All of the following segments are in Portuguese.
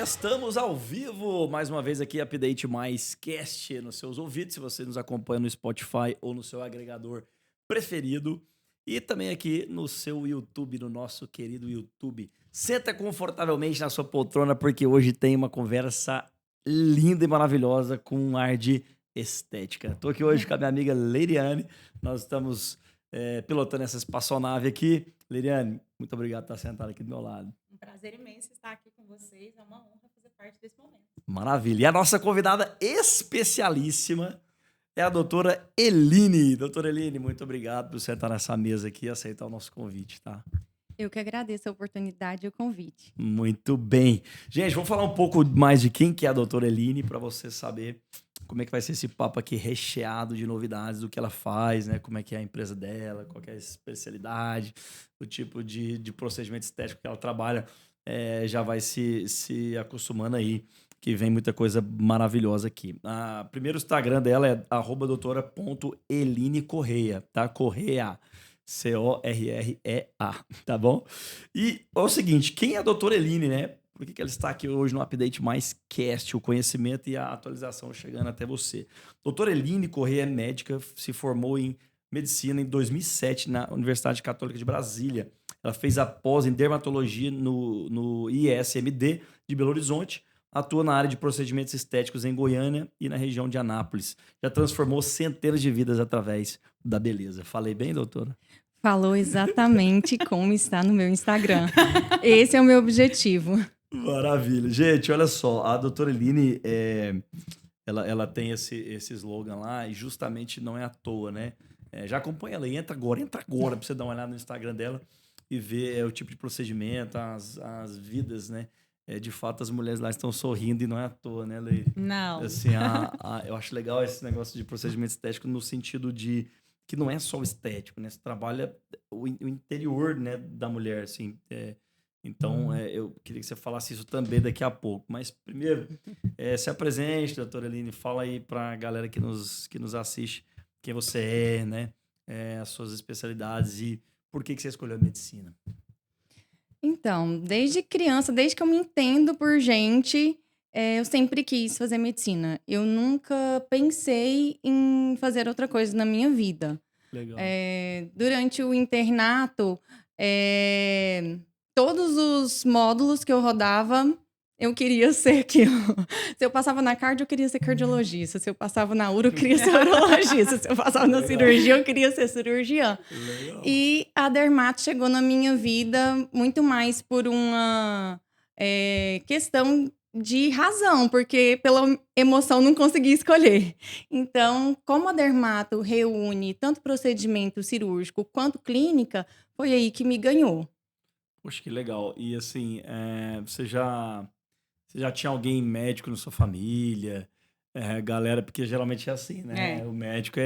Estamos ao vivo, mais uma vez aqui, Update Mais Cast nos seus ouvidos, se você nos acompanha no Spotify ou no seu agregador preferido. E também aqui no seu YouTube, no nosso querido YouTube. Senta confortavelmente na sua poltrona, porque hoje tem uma conversa linda e maravilhosa com um ar de estética. Estou aqui hoje com a minha amiga Leiriane. Nós estamos pilotando essa espaçonave aqui. Leiriane, muito obrigado por estar sentada aqui do meu lado. Um prazer imenso estar aqui com vocês. É uma honra fazer parte desse momento. Maravilha. E a nossa convidada especialíssima é a doutora Eline. Doutora Eline, muito obrigado por sentar nessa mesa aqui e aceitar o nosso convite, tá? Eu que agradeço a oportunidade e o convite. Muito bem. Gente, vamos falar um pouco mais de quem que é a doutora Eline, para você saber como é que vai ser esse papo aqui recheado de novidades do que ela faz, né? Como é que é a empresa dela, qual que é a especialidade, o tipo de procedimento estético que ela trabalha. Já vai se acostumando aí, que vem muita coisa maravilhosa aqui. Primeiro o Instagram dela é @doutora.elinecorreia, tá? Correia. Correa, tá bom? E é o seguinte, quem é a doutora Eline, né? Por que ela está aqui hoje no Update Mais Cast, o conhecimento e a atualização chegando até você? Doutora Eline Correia é médica, se formou em medicina em 2007 na Universidade Católica de Brasília. Ela fez a pós em dermatologia no ISMD de Belo Horizonte, atua na área de procedimentos estéticos em Goiânia e na região de Anápolis. Já transformou centenas de vidas através da beleza. Falei bem, doutora? Falou exatamente como está no meu Instagram. Esse é o meu objetivo. Maravilha. Gente, olha só, a doutora Eline, ela tem esse slogan lá e justamente não é à toa, né? Já acompanha ela, entra agora pra você dar uma olhada no Instagram dela e ver o tipo de procedimento, as vidas, né? De fato, as mulheres lá estão sorrindo e não é à toa, né, Leire? Não. Assim, eu acho legal esse negócio de procedimento estético no sentido de que não é só o estético, né? Você trabalha o interior, né, da mulher, assim. Então, eu queria que você falasse isso também daqui a pouco. Mas, primeiro, se apresente, doutora Eline. Fala aí para a galera que nos assiste quem você é, né? As suas especialidades e por que você escolheu a medicina. Então, desde criança, desde que eu me entendo por gente, eu sempre quis fazer medicina. Eu nunca pensei em fazer outra coisa na minha vida. Legal. Durante o internato, todos os módulos que eu rodava, eu queria ser aquilo. Se eu passava na cardio, eu queria ser cardiologista. Se eu passava na uro, eu queria ser urologista. Se eu passava na cirurgia, eu queria ser cirurgiã. Legal. E a dermato chegou na minha vida muito mais por uma questão de razão, porque pela emoção não consegui escolher. Então, como a dermato reúne tanto procedimento cirúrgico quanto clínica, foi aí que me ganhou. Poxa, que legal. E assim, você já tinha alguém médico na sua família? Galera, porque geralmente é assim, né? O médico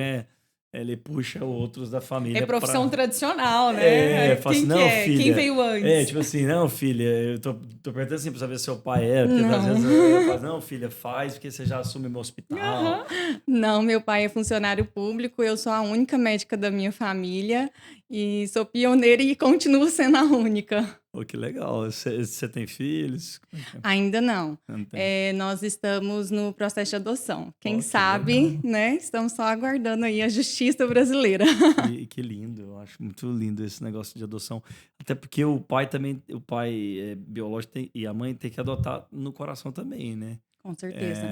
ele puxa outros da família. É profissão tradicional, né? Fala assim, Quem não, que é? filha. Quem veio antes? Tipo assim, não, filha, eu tô perguntando assim pra saber se seu pai era, porque Não. às vezes eu falo, não, filha, faz, porque você já assume meu hospital. Não, meu pai é funcionário público, eu sou a única médica da minha família e sou pioneira e continuo sendo a única. Pô, que legal. Você tem filhos? Como é que é? Ainda não. Não tem. Nós estamos no processo de adoção. Quem Que sabe, legal. né? Estamos só aguardando aí a justiça brasileira. Que lindo, eu acho muito lindo esse negócio de adoção. Até porque o pai biológico e a mãe tem que adotar no coração também, né? Com certeza.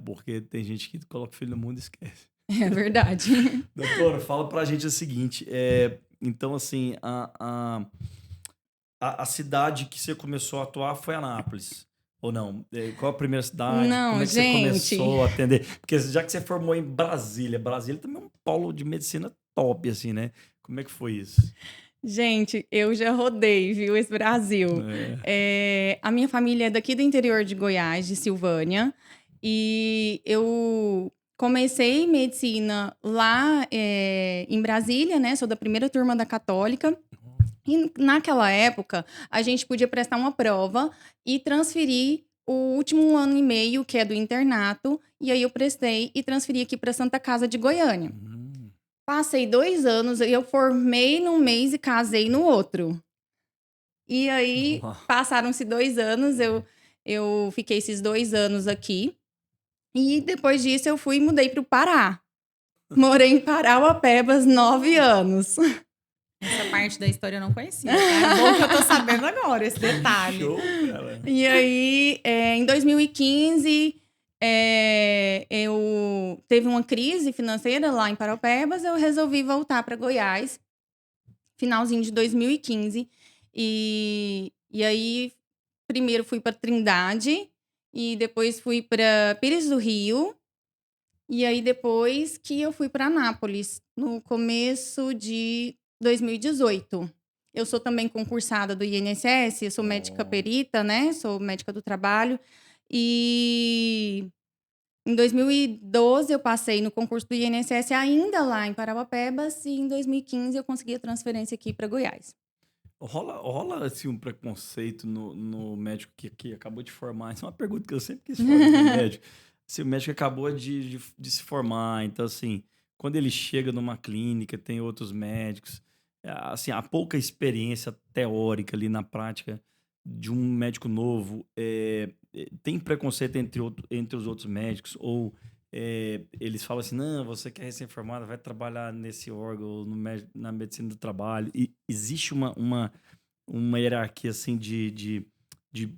Porque tem gente que coloca o filho no mundo e esquece. É verdade. Doutora, fala pra gente o seguinte, então assim, a cidade que você começou a atuar foi Anápolis, ou não? Qual a primeira cidade? Não, Como é que você gente. começou a atender? Porque já que você formou em Brasília também é um polo de medicina top, assim, né? Como é que foi isso? Gente, eu já rodei, viu, esse Brasil. A minha família é daqui do interior de Goiás, de Silvânia, e eu comecei medicina lá em Brasília, né? Sou da primeira turma da Católica. E naquela época, a gente podia prestar uma prova e transferir o último ano e meio, que é do internato, e aí eu prestei e transferi aqui para Santa Casa de Goiânia. Hum. Passei 2 anos, eu formei num mês e casei no outro. E aí, Uau. passaram-se 2 anos, eu Eu fiquei esses 2 anos aqui. E depois disso eu mudei para o Pará. Morei em Parauapebas 9 anos. Essa parte da história eu não conhecia, tá? É bom que eu tô sabendo agora, esse detalhe. Show, cara. E aí, em 2015, eu teve uma crise financeira lá em Parauapebas, eu resolvi voltar para Goiás, finalzinho de 2015. E aí, primeiro fui para Trindade, e depois fui para Pires do Rio, e aí depois que eu fui para Anápolis, no começo de 2018. Eu sou também concursada do INSS, eu sou médica perita, né? Sou médica do trabalho. E em 2012 eu passei no concurso do INSS ainda lá em Parauapebas e em 2015 eu consegui a transferência aqui para Goiás. Rola assim, um preconceito no médico que acabou de formar? Essa é uma pergunta que eu sempre quis fazer pro médico. Se o médico acabou de se formar, então assim, quando ele chega numa clínica, tem outros médicos, assim, a pouca experiência teórica ali na prática de um médico novo, tem preconceito entre os outros médicos? Ou eles falam assim, não, você que é recém-formado, vai trabalhar nesse órgão, na medicina do trabalho. E existe uma hierarquia assim de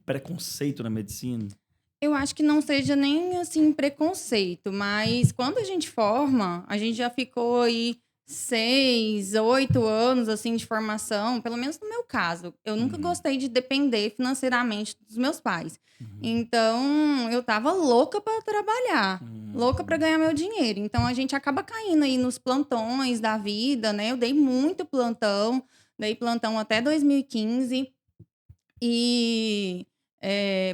preconceito na medicina? Eu acho que não seja nem assim preconceito, mas quando a gente forma, a gente já ficou aí 6, 8 anos assim de formação, pelo menos no meu caso. Eu nunca gostei de depender financeiramente dos meus pais. Então, eu tava louca para trabalhar, louca para ganhar meu dinheiro. Então, a gente acaba caindo aí nos plantões da vida, né? Eu dei muito plantão, dei plantão até 2015 e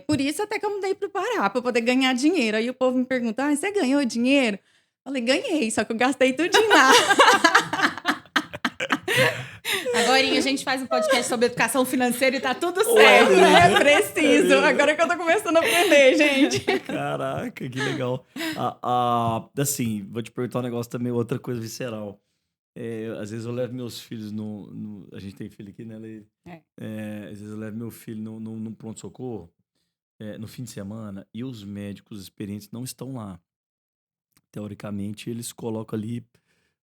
por isso até que eu mudei pro Pará, para poder ganhar dinheiro. Aí o povo me pergunta, você ganhou dinheiro? Eu falei, ganhei, só que eu gastei tudinho lá. Agorinha a gente faz um podcast sobre educação financeira e tá tudo certo. É preciso. Agora que eu tô começando a aprender, gente. Caraca, que legal. Assim, vou te perguntar um negócio também, outra coisa visceral. Às vezes eu levo meus filhos a gente tem filho aqui, né, Leila? Às vezes eu levo meu filho num pronto-socorro, no fim de semana, e os médicos experientes não estão lá. Teoricamente, eles colocam ali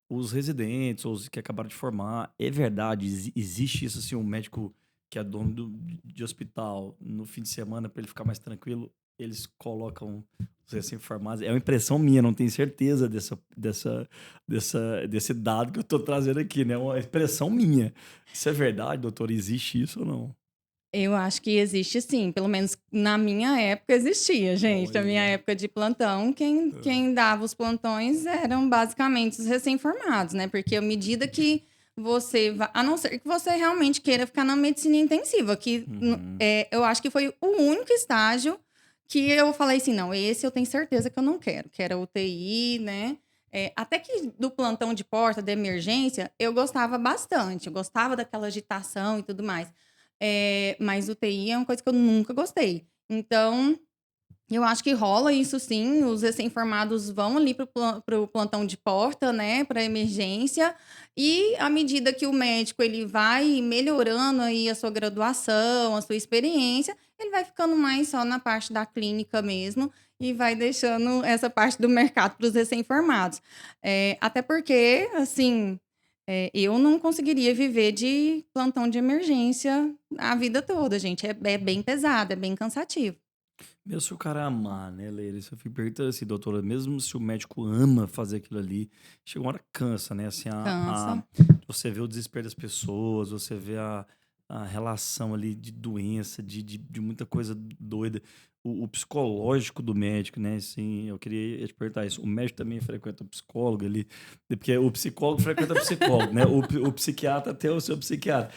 os residentes, ou os que acabaram de formar. É verdade, existe isso assim, um médico que é dono de hospital, no fim de semana, para ele ficar mais tranquilo, eles colocam os recém-formados. É uma impressão minha, não tenho certeza desse dado que eu estou trazendo aqui, né? É uma impressão minha. Isso é verdade, doutor? Existe isso ou não? Eu acho que existe sim, pelo menos na minha época existia, gente. Na minha época de plantão, quem dava os plantões eram basicamente os recém-formados, né? Porque à medida que você vai, a não ser que você realmente queira ficar na medicina intensiva, eu acho que foi o único estágio que eu falei assim, não, esse eu tenho certeza que eu não quero, que era UTI, né? Até que do plantão de porta, de emergência, eu gostava bastante, eu gostava daquela agitação e tudo mais. Mas UTI é uma coisa que eu nunca gostei. Então, eu acho que rola isso sim. Os recém-formados vão ali pro plantão de porta, né? Para emergência. E à medida que o médico ele vai melhorando aí a sua graduação, a sua experiência, ele vai ficando mais só na parte da clínica mesmo e vai deixando essa parte do mercado para os recém-formados. Até porque, assim, eu não conseguiria viver de plantão de emergência a vida toda, gente. É bem pesado, é bem cansativo. Mesmo se o cara amar, né, Leila? Isso eu fico perguntando assim, doutora, mesmo se o médico ama fazer aquilo ali, chega uma hora que cansa, né? Assim, Cansa. você vê o desespero das pessoas, você vê a relação ali de doença, de muita coisa doida. O psicológico do médico, né? Assim, eu queria te perguntar isso. O médico também frequenta o psicólogo ali, porque o psicólogo frequenta o psicólogo, né? O psiquiatra tem o seu psiquiatra.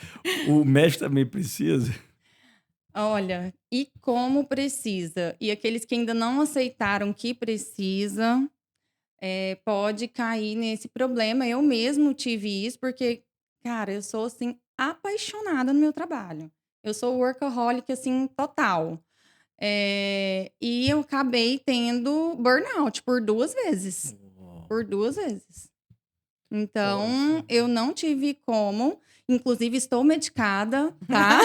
O médico também precisa. Olha, e como precisa? E aqueles que ainda não aceitaram que precisa, pode cair nesse problema. Eu mesmo tive isso, porque, cara, eu sou, assim, apaixonada no meu trabalho. Eu sou workaholic, assim, total. E eu acabei tendo burnout por 2 vezes. Por 2 vezes. Então, Poxa. eu não tive como. Inclusive, estou medicada, tá?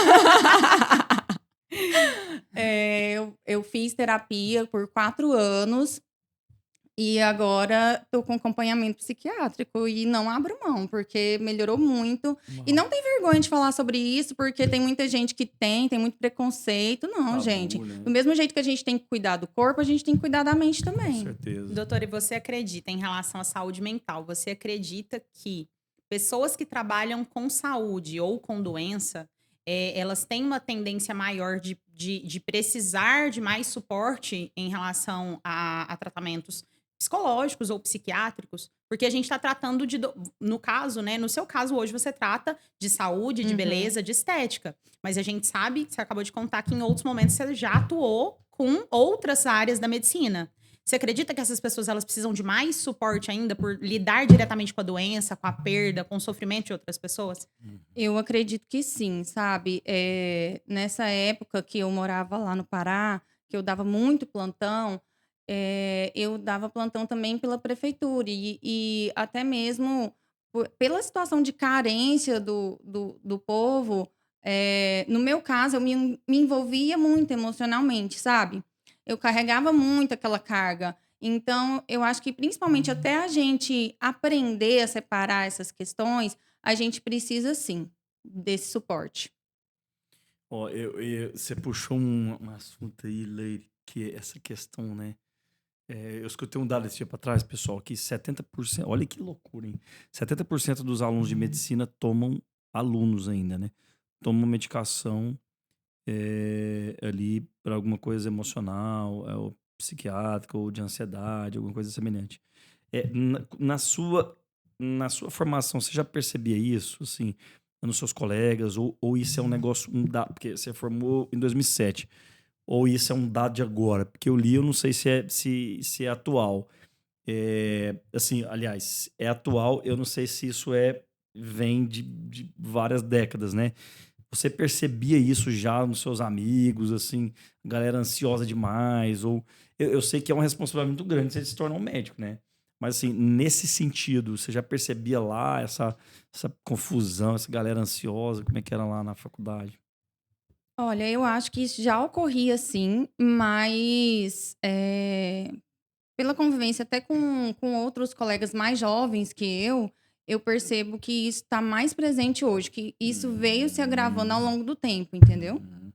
Eu fiz terapia por 4 anos e agora tô com acompanhamento psiquiátrico e não abro mão, porque melhorou muito. E Uau. não tem vergonha de falar sobre isso, porque tem muita gente que tem muito preconceito. Não, Tabu, gente. né? Do mesmo jeito que a gente tem que cuidar do corpo, a gente tem que cuidar da mente Com também. certeza. Doutora, e você acredita em relação à saúde mental? Você acredita que pessoas que trabalham com saúde ou com doença, elas têm uma tendência maior de precisar de mais suporte em relação a tratamentos psicológicos ou psiquiátricos? Porque a gente está tratando no caso, né? No seu caso, hoje você trata de saúde, de Uhum. beleza, de estética. Mas a gente sabe, você acabou de contar que em outros momentos você já atuou com outras áreas da medicina. Você acredita que essas pessoas elas precisam de mais suporte ainda por lidar diretamente com a doença, com a perda, com o sofrimento de outras pessoas? Eu acredito que sim, sabe? Nessa época que eu morava lá no Pará, que eu dava muito plantão, eu dava plantão também pela prefeitura e até mesmo pela situação de carência do povo. No meu caso, eu me envolvia muito emocionalmente, sabe? Eu carregava muito aquela carga. Então, eu acho que principalmente até a gente aprender a separar essas questões, a gente precisa sim desse suporte. Ó, você puxou um assunto aí, Leire, que é essa questão, né? Eu escutei um dado esse dia para trás, pessoal, que 70%, olha que loucura, hein? 70% dos alunos de medicina tomam, alunos ainda, né? Tomam medicação ali para alguma coisa emocional, ou psiquiátrica, ou de ansiedade, alguma coisa semelhante. Na sua formação, você já percebia isso, assim, nos seus colegas, ou isso é um negócio, porque você formou em 2007, ou isso é um dado de agora? Porque eu li, eu não sei se é atual. Assim, aliás, é atual, eu não sei se isso vem de várias décadas, né? Você percebia isso já nos seus amigos, assim, galera ansiosa demais, ou eu sei que é uma responsabilidade muito grande você se tornar um médico, né? Mas assim, nesse sentido, você já percebia lá essa confusão, essa galera ansiosa, como é que era lá na faculdade? Olha, eu acho que isso já ocorria sim, mas pela convivência até com outros colegas mais jovens que eu percebo que isso está mais presente hoje, que isso veio se agravando ao longo do tempo, entendeu? Uhum,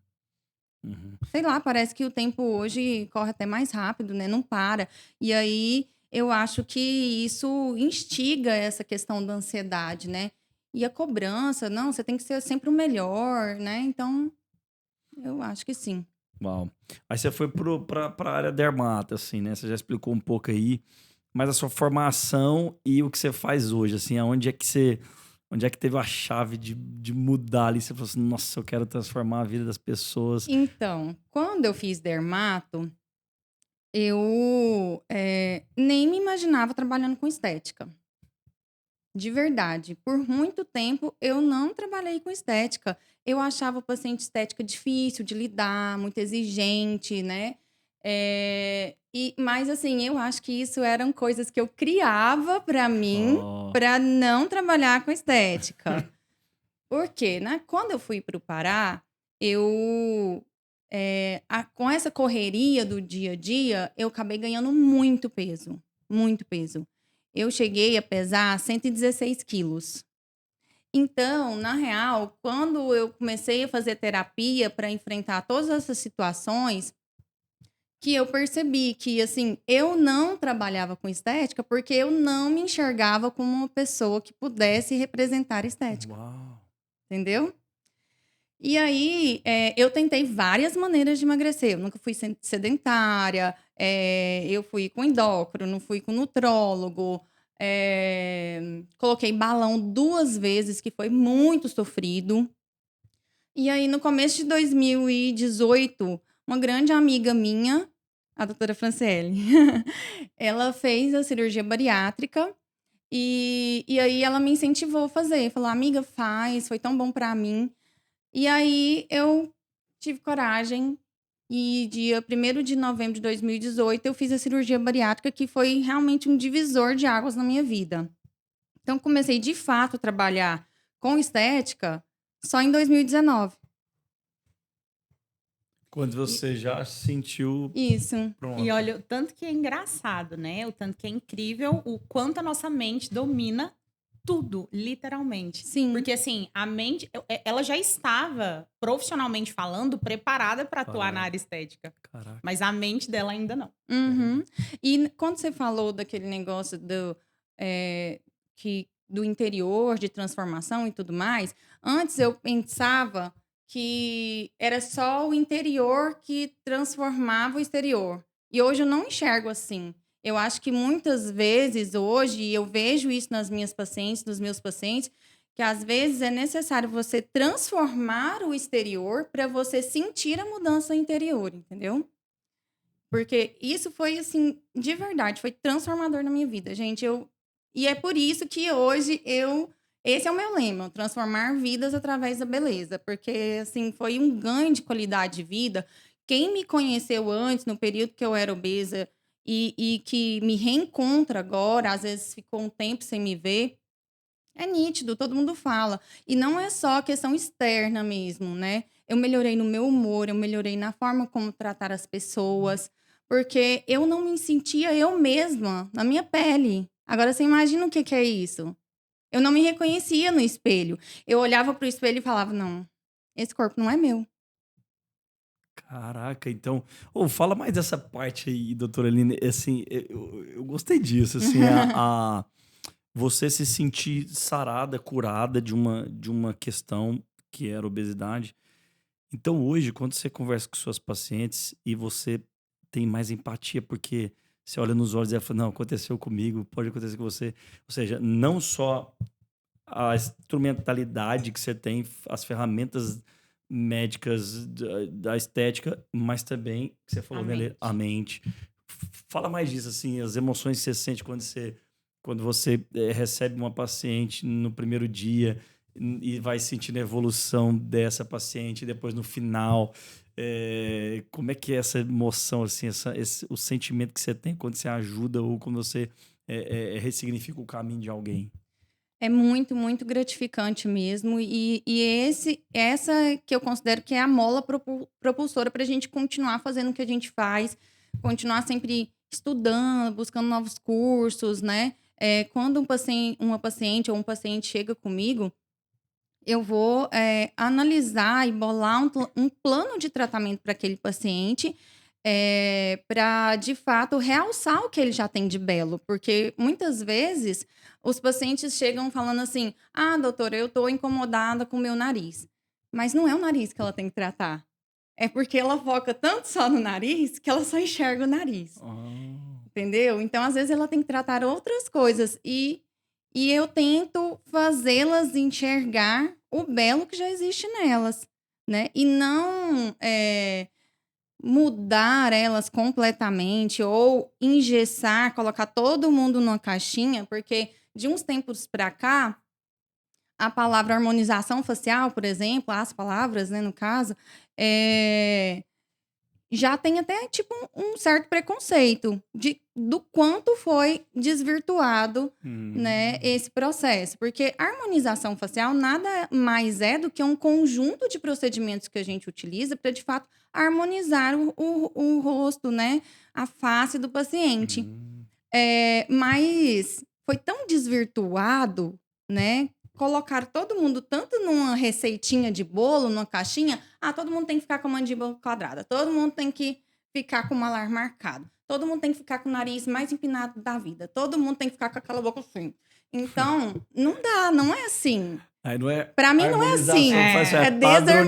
uhum. Sei lá, parece que o tempo hoje corre até mais rápido, né? Não para. E aí eu acho que isso instiga essa questão da ansiedade, né? E a cobrança, não, você tem que ser sempre o melhor, né? Então, eu acho que sim. Uau. Aí você foi pra área dermata, assim, né? Você já explicou um pouco aí, mas a sua formação e o que você faz hoje, assim, onde é que teve a chave de mudar ali? Você falou assim, nossa, eu quero transformar a vida das pessoas. Então, quando eu fiz dermato, eu nem me imaginava trabalhando com estética. De verdade. Por muito tempo, eu não trabalhei com estética. Eu achava o paciente estética difícil de lidar, muito exigente, né? Mas, assim, eu acho que isso eram coisas que eu criava para mim, Ó. para não trabalhar com estética. Por quê, né? Quando eu fui para o Pará, com essa correria do dia a dia, eu acabei ganhando muito peso. Muito peso. Eu cheguei a pesar 116 quilos. Então, na real, quando eu comecei a fazer terapia para enfrentar todas essas situações, que eu percebi que, assim, eu não trabalhava com estética porque eu não me enxergava como uma pessoa que pudesse representar estética, Uau. entendeu? E aí, eu tentei várias maneiras de emagrecer. Eu nunca fui sedentária, eu fui com endócrino, fui com nutrólogo, coloquei balão 2 vezes, que foi muito sofrido. E aí, no começo de 2018, uma grande amiga minha, a doutora Franciele, ela fez a cirurgia bariátrica e aí ela me incentivou a fazer. Falou, amiga, faz, foi tão bom pra mim. E aí eu tive coragem e dia 1º de novembro de 2018 eu fiz a cirurgia bariátrica, que foi realmente um divisor de águas na minha vida. Então comecei de fato a trabalhar com estética só em 2019. Quando você já sentiu... Isso. Pronto. E olha, o tanto que é engraçado, né? O tanto que é incrível, o quanto a nossa mente domina tudo, literalmente. Sim. Porque, assim, a mente, ela já estava, profissionalmente falando, preparada para atuar na área estética. Caraca. Mas a mente dela ainda não. Uhum. E quando você falou daquele negócio do interior, de transformação e tudo mais, antes eu pensava que era só o interior que transformava o exterior. E hoje eu não enxergo assim. Eu acho que muitas vezes, hoje, eu vejo isso nas minhas pacientes, nos meus pacientes, que às vezes é necessário você transformar o exterior para você sentir a mudança interior, entendeu? Porque isso foi, assim, de verdade, foi transformador na minha vida, gente. E é por isso que hoje esse é o meu lema, transformar vidas através da beleza. Porque, assim, foi um ganho de qualidade de vida. Quem me conheceu antes, no período que eu era obesa, e que me reencontra agora, às vezes ficou um tempo sem me ver, é nítido, todo mundo fala. E não é só questão externa mesmo, né? Eu melhorei no meu humor, eu melhorei na forma como tratar as pessoas, porque eu não me sentia eu mesma na minha pele. Agora você imagina o que é isso? Eu não me reconhecia no espelho. Eu olhava pro espelho e falava: não, esse corpo não é meu. Caraca, então... fala mais dessa parte aí, doutora Aline. Assim, eu gostei disso, assim, você se sentir sarada, curada de uma questão que era obesidade. Então, hoje, quando você conversa com suas pacientes e você tem mais empatia, porque você olha nos olhos e fala, não, aconteceu comigo, pode acontecer com você. Ou seja, não só a instrumentalidade que você tem, as ferramentas médicas da estética, mas também, que você falou, né, a mente. Fala mais disso, assim, as emoções que você sente quando você recebe uma paciente no primeiro dia e vai sentindo a evolução dessa paciente, e depois no final, como é que é essa emoção, assim, o sentimento que você tem quando você ajuda ou quando você ressignifica o caminho de alguém? É muito, muito gratificante mesmo. E essa que eu considero que é a mola propulsora para a gente continuar fazendo o que a gente faz, continuar sempre estudando, buscando novos cursos, né? Quando uma paciente ou um paciente chega comigo, eu vou analisar e bolar um plano de tratamento para aquele paciente, para, de fato, realçar o que ele já tem de belo. Porque, muitas vezes, os pacientes chegam falando assim, doutora, eu estou incomodada com o meu nariz. Mas não é o nariz que ela tem que tratar. É porque ela foca tanto só no nariz que ela só enxerga o nariz. Entendeu? Então, às vezes, ela tem que tratar outras coisas. E eu tento fazê-las enxergar o belo que já existe nelas, né? E não mudar elas completamente ou engessar, colocar todo mundo numa caixinha, porque de uns tempos para cá, a palavra harmonização facial, por exemplo, as palavras, né, no caso, já tem até tipo um certo preconceito do quanto foi desvirtuado, né, esse processo. Porque a harmonização facial nada mais é do que um conjunto de procedimentos que a gente utiliza para, de fato, harmonizar o rosto, né, a face do paciente. Mas foi tão desvirtuado, né? Colocar todo mundo tanto numa receitinha de bolo, numa caixinha. Todo mundo tem que ficar com a mandíbula quadrada. Todo mundo tem que ficar com o malar marcado. Todo mundo tem que ficar com o nariz mais empinado da vida. Todo mundo tem que ficar com aquela boca assim. Então, não dá, não é assim. Aí não é pra mim não é assim. É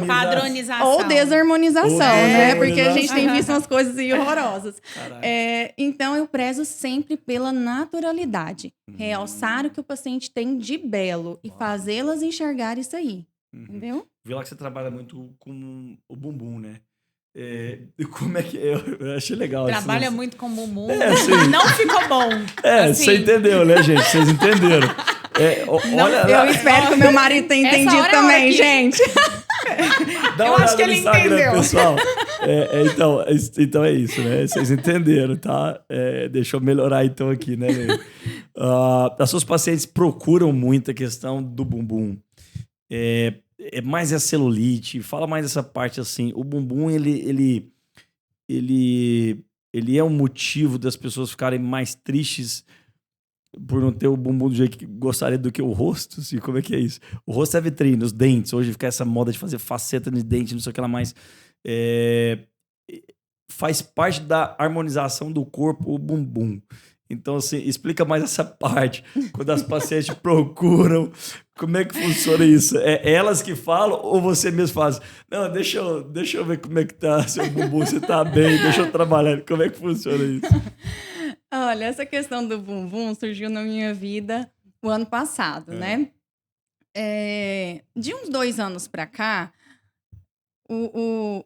padronização. Ou desarmonização, né? Porque a gente tem visto umas coisas horrorosas. Então, eu prezo sempre pela naturalidade. Realçar o que o paciente tem de belo e fazê-las enxergar isso aí. Entendeu? Vi lá que você trabalha muito com o bumbum, né? Como é que eu achei legal. Trabalha muito com bumbum. Assim, não ficou bom. Assim. Você entendeu, né, gente? Vocês entenderam. Eu espero que o meu marido tenha entendido também, gente. Dá uma olhada no Instagram, pessoal. Então é isso, né? Vocês entenderam, tá? Deixa eu melhorar então aqui, né, Lê? As suas pacientes procuram muito a questão do bumbum. é mais a celulite? Fala mais essa parte assim. O bumbum, ele é um motivo das pessoas ficarem mais tristes por não ter o bumbum do jeito que gostaria do que o rosto? Assim, como é que é isso? O rosto é vitrine, os dentes. Hoje fica essa moda de fazer faceta de dente, não sei o que lá mais. Faz parte da harmonização do corpo o bumbum. Então, assim, explica mais essa parte. Quando as pacientes procuram, como é que funciona isso? É elas que falam ou você mesmo faz? Não, deixa eu ver como é que tá seu bumbum, você tá bem, deixa eu trabalhar. Como é que funciona isso? Olha, essa questão do bumbum surgiu na minha vida o ano passado, né? De uns 2 anos pra cá, o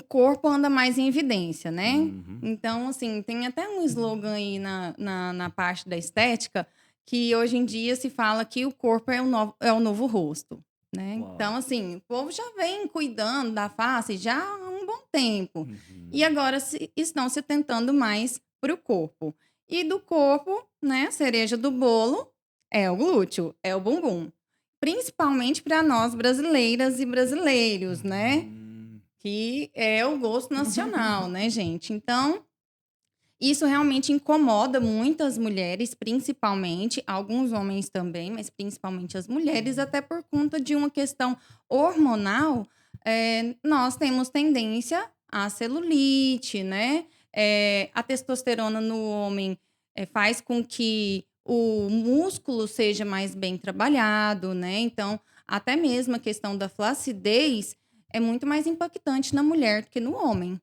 corpo anda mais em evidência, né? Uhum. Então, assim, tem até um slogan aí na parte da estética que hoje em dia se fala que o corpo é o novo rosto, né? Uau. Então, assim, o povo já vem cuidando da face já há um bom tempo. Uhum. E agora estão se tentando mais pro corpo. E do corpo, né, a cereja do bolo é o glúteo, é o bumbum. Principalmente para nós brasileiras e brasileiros, né? Que é o gosto nacional, né, gente? Então, isso realmente incomoda muitas mulheres, principalmente, alguns homens também, mas principalmente as mulheres, até por conta de uma questão hormonal. Nós temos tendência à celulite, né? A testosterona no homem faz com que o músculo seja mais bem trabalhado, né? Então, até mesmo a questão da flacidez é muito mais impactante na mulher do que no homem.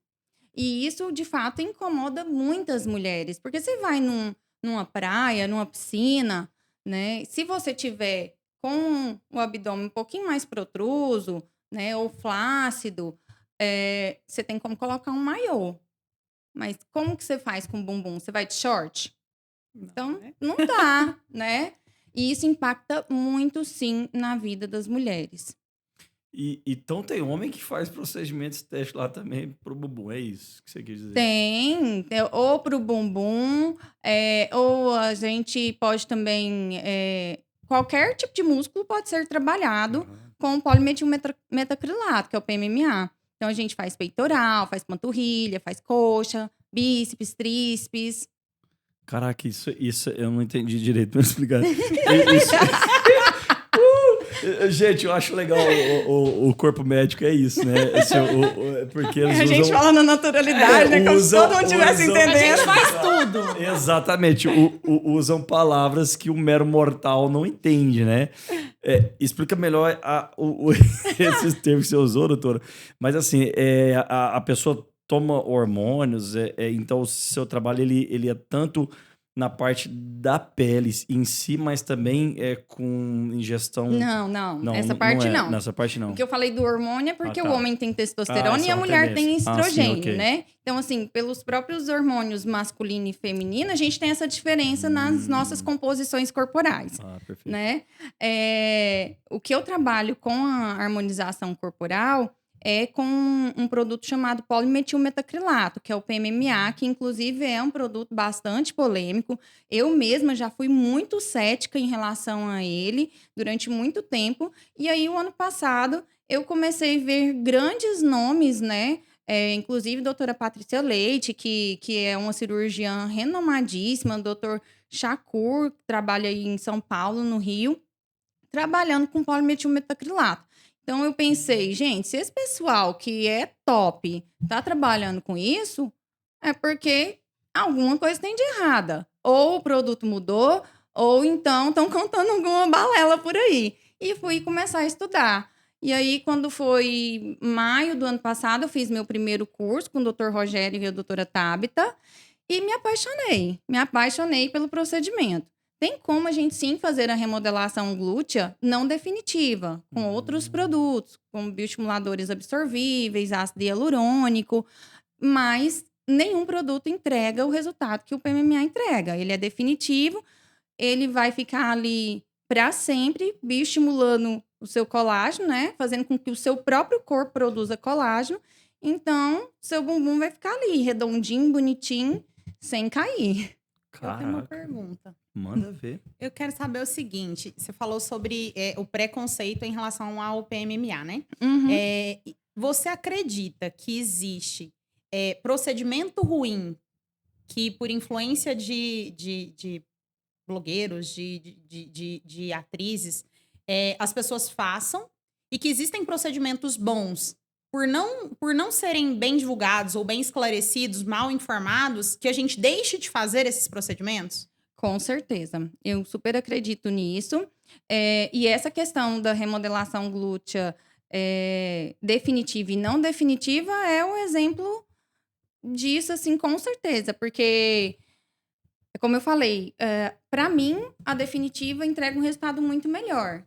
E isso, de fato, incomoda muitas mulheres. Porque você vai numa praia, numa piscina, né? Se você tiver com o abdômen um pouquinho mais protruso, né? Ou flácido, você tem como colocar um maiô. Mas como que você faz com o bumbum? Você vai de short? Então, não dá, né? E isso impacta muito, sim, na vida das mulheres. Então tem homem que faz procedimentos teste lá também pro bumbum, é isso que você quis dizer? Tem, ou pro bumbum, ou a gente pode também... qualquer tipo de músculo pode ser trabalhado com polimetilmetacrilato, que é o PMMA. Então, a gente faz peitoral, faz panturrilha, faz coxa, bíceps, tríceps. Caraca, isso eu não entendi direito pra explicar. Gente, eu acho legal o corpo médico, é isso, né? Porque eles a gente fala na naturalidade, né? Como se todo mundo estivesse entendendo. A gente faz tudo. Exatamente. Usam palavras que o mero mortal não entende, né? Explica melhor esses termos que você usou, doutora. Mas assim, a pessoa toma hormônios, então o seu trabalho ele é tanto na parte da pele em si, mas também com ingestão... Não, essa parte não. Nessa parte não. O que eu falei do hormônio é porque tá. o homem tem testosterona e a mulher tem estrogênio, okay. né? Então, assim, pelos próprios hormônios masculino e feminino, a gente tem essa diferença nas nossas composições corporais, perfeito. né? O que eu trabalho com a harmonização corporal é com um produto chamado polimetilmetacrilato, que é o PMMA, que inclusive é um produto bastante polêmico. Eu mesma já fui muito cética em relação a ele durante muito tempo. E aí, o ano passado, eu comecei a ver grandes nomes, né? Inclusive, a doutora Patrícia Leite, que é uma cirurgiã renomadíssima, o doutor Shakur, que trabalha aí em São Paulo, no Rio, trabalhando com polimetilmetacrilato. Então, eu pensei, gente, se esse pessoal que é top tá trabalhando com isso, é porque alguma coisa tem de errada. Ou o produto mudou, ou então estão contando alguma balela por aí. E fui começar a estudar. E aí, quando foi maio do ano passado, eu fiz meu primeiro curso com o Dr. Rogério e a doutora Tabita e me apaixonei. Me apaixonei pelo procedimento. Tem como a gente sim fazer a remodelação glútea não definitiva, com outros produtos, como bioestimuladores absorvíveis, ácido hialurônico, mas nenhum produto entrega o resultado que o PMMA entrega. Ele é definitivo, ele vai ficar ali para sempre, bioestimulando o seu colágeno, né? Fazendo com que o seu próprio corpo produza colágeno. Então, seu bumbum vai ficar ali, redondinho, bonitinho, sem cair. Eu tenho uma Caraca, pergunta. manda ver. Eu quero saber o seguinte: você falou sobre o preconceito em relação ao PMMA, né? Uhum. Você acredita que existe procedimento ruim que, por influência de blogueiros, de atrizes, as pessoas façam, e que existem procedimentos bons por não serem bem divulgados ou bem esclarecidos, mal informados, que a gente deixe de fazer esses procedimentos? Com certeza. Eu super acredito nisso. E essa questão da remodelação glútea definitiva e não definitiva é um exemplo disso, assim, com certeza. Porque, como eu falei, para mim, a definitiva entrega um resultado muito melhor.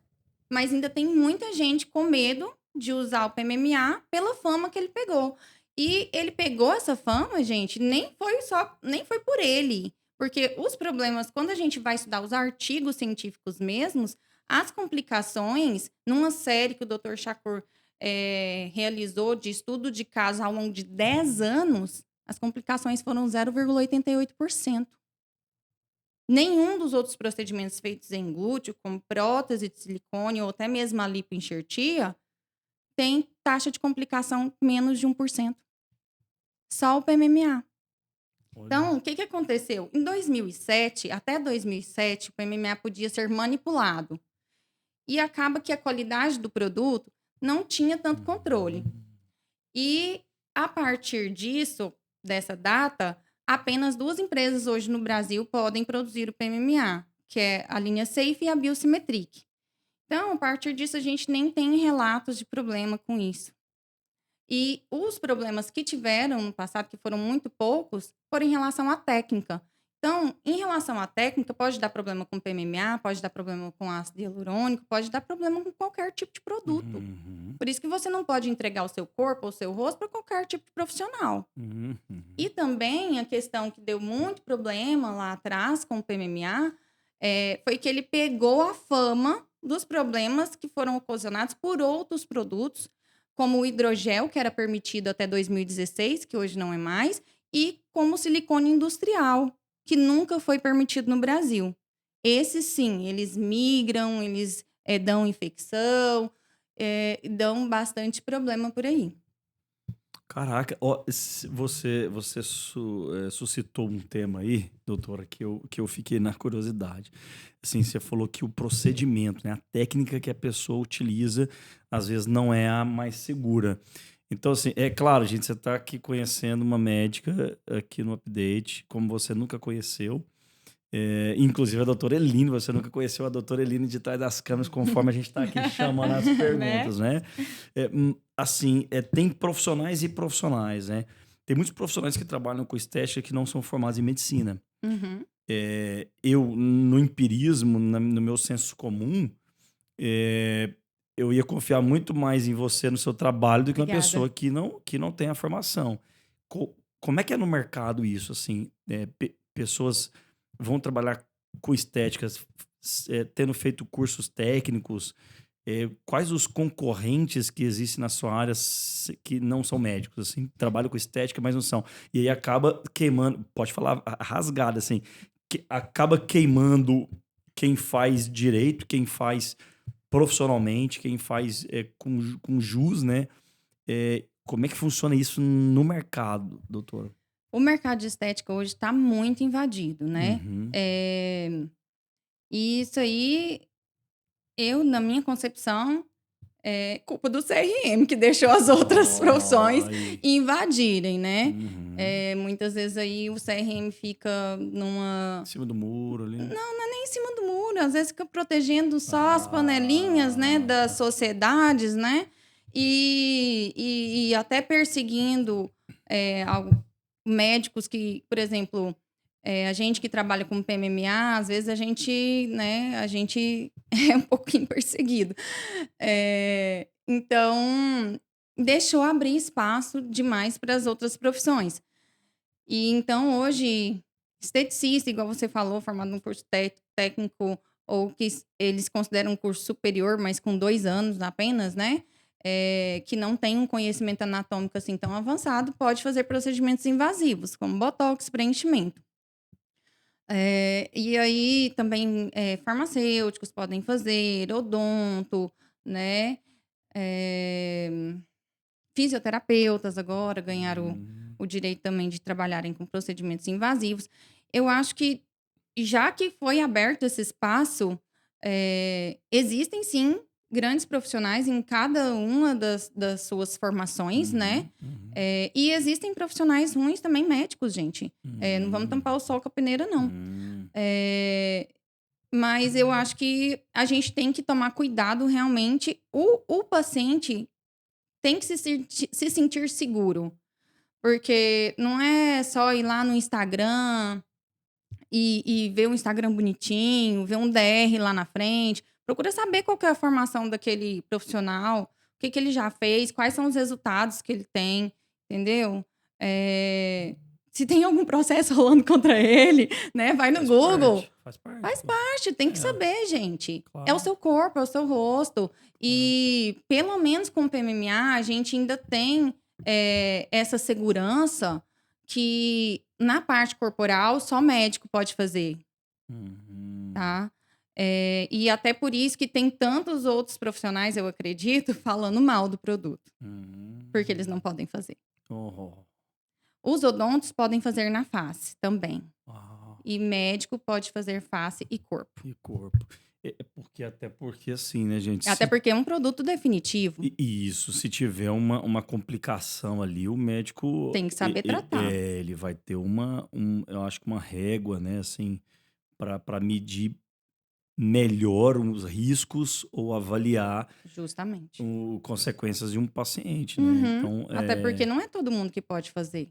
Mas ainda tem muita gente com medo de usar o PMMA pela fama que ele pegou. E ele pegou essa fama, gente, nem foi por ele. Porque os problemas, quando a gente vai estudar os artigos científicos mesmos, as complicações, numa série que o Dr. Shakur realizou de estudo de casos ao longo de 10 anos, as complicações foram 0,88%. Nenhum dos outros procedimentos feitos em glúteo, como prótese de silicone ou até mesmo a lipoenxertia, tem taxa de complicação menos de 1%. Só o PMMA. Então, o que aconteceu? Em 2007, até 2007, o PMMA podia ser manipulado. E acaba que a qualidade do produto não tinha tanto controle. E, a partir disso, dessa data, apenas 2 empresas hoje no Brasil podem produzir o PMMA, que é a linha Safe e a Biosymmetric. Então, a partir disso, a gente nem tem relatos de problema com isso. E os problemas que tiveram no passado, que foram muito poucos, foram em relação à técnica. Então, em relação à técnica, pode dar problema com PMMA, pode dar problema com ácido hialurônico, pode dar problema com qualquer tipo de produto. Uhum. Por isso que você não pode entregar o seu corpo ou o seu rosto para qualquer tipo de profissional. Uhum. E também a questão que deu muito problema lá atrás com o PMMA foi que ele pegou a fama dos problemas que foram ocasionados por outros produtos, como o hidrogel, que era permitido até 2016, que hoje não é mais, e como o silicone industrial, que nunca foi permitido no Brasil. Esses, sim, eles migram, eles dão infecção, dão bastante problema por aí. Caraca, ó, você suscitou um tema aí, doutora, que eu fiquei na curiosidade. Assim, você falou que o procedimento, né, a técnica que a pessoa utiliza, às vezes não é a mais segura. Então, assim, é claro, gente, você está aqui conhecendo uma médica aqui no Update, como você nunca conheceu. Inclusive a doutora Eline, você nunca conheceu a doutora Eline de trás das câmeras, conforme a gente está aqui chamando as perguntas, né? Assim, tem profissionais e profissionais, né? Tem muitos profissionais que trabalham com estética que não são formados em medicina. Uhum. Eu, no empirismo, no meu senso comum, eu ia confiar muito mais em você, no seu trabalho, do que uma Obrigada. pessoa que não tem a formação. Como é que é no mercado isso, assim? Pessoas vão trabalhar com estéticas, tendo feito cursos técnicos, quais os concorrentes que existem na sua área que não são médicos, assim, trabalham com estética, mas não são. E aí acaba queimando, pode falar rasgada, assim, acaba queimando quem faz direito, quem faz profissionalmente, quem faz com jus, né? Como é que funciona isso no mercado, doutora? O mercado de estética hoje está muito invadido, né? Uhum. E isso aí, na minha concepção, é culpa do CRM, que deixou as outras profissões Ai. invadirem, né? Uhum. Muitas vezes aí o CRM fica Em cima do muro ali. nem em cima do muro, às vezes fica protegendo só as panelinhas, né, das sociedades, né? E até perseguindo médicos que, por exemplo, a gente que trabalha com PMMA, às vezes a gente, né, é um pouquinho perseguido. Então, deixou abrir espaço demais para as outras profissões. E então, hoje, esteticista, igual você falou, formado num curso técnico, ou que eles consideram um curso superior, mas com 2 anos apenas, né? Que não tem um conhecimento anatômico assim tão avançado, pode fazer procedimentos invasivos, como botox, preenchimento. E aí também farmacêuticos podem fazer, odonto, né? É, fisioterapeutas agora ganharam o direito também de trabalharem com procedimentos invasivos. Eu acho que, já que foi aberto esse espaço, existem sim grandes profissionais em cada uma das suas formações, né? E existem profissionais ruins também, médicos, gente. Não vamos tampar o sol com a peneira, não. Mas eu acho que a gente tem que tomar cuidado realmente. O paciente tem que se sentir seguro. Porque não é só ir lá no Instagram e ver um Instagram bonitinho, ver um DR lá na frente. Procura saber qual que é a formação daquele profissional, o que ele já fez, quais são os resultados que ele tem, entendeu? Se tem algum processo rolando contra ele, né? Vai no Google. Faz parte. Faz parte, tem que saber, gente. Claro. É o seu corpo, é o seu rosto. E pelo menos com o PMMA, a gente ainda tem essa segurança que na parte corporal só médico pode fazer, tá? E até por isso que tem tantos outros profissionais, eu acredito, falando mal do produto. Porque eles não podem fazer. Os odontos podem fazer na face também. E médico pode fazer face e corpo. Até porque assim, né, gente? Até porque é um produto definitivo. Isso, se tiver uma complicação ali, o médico... Tem que saber tratar. Ele vai ter eu acho que uma régua, né, assim, para medir melhor os riscos ou avaliar Justamente. consequências de um paciente, né? Então, Até porque não é todo mundo que pode fazer.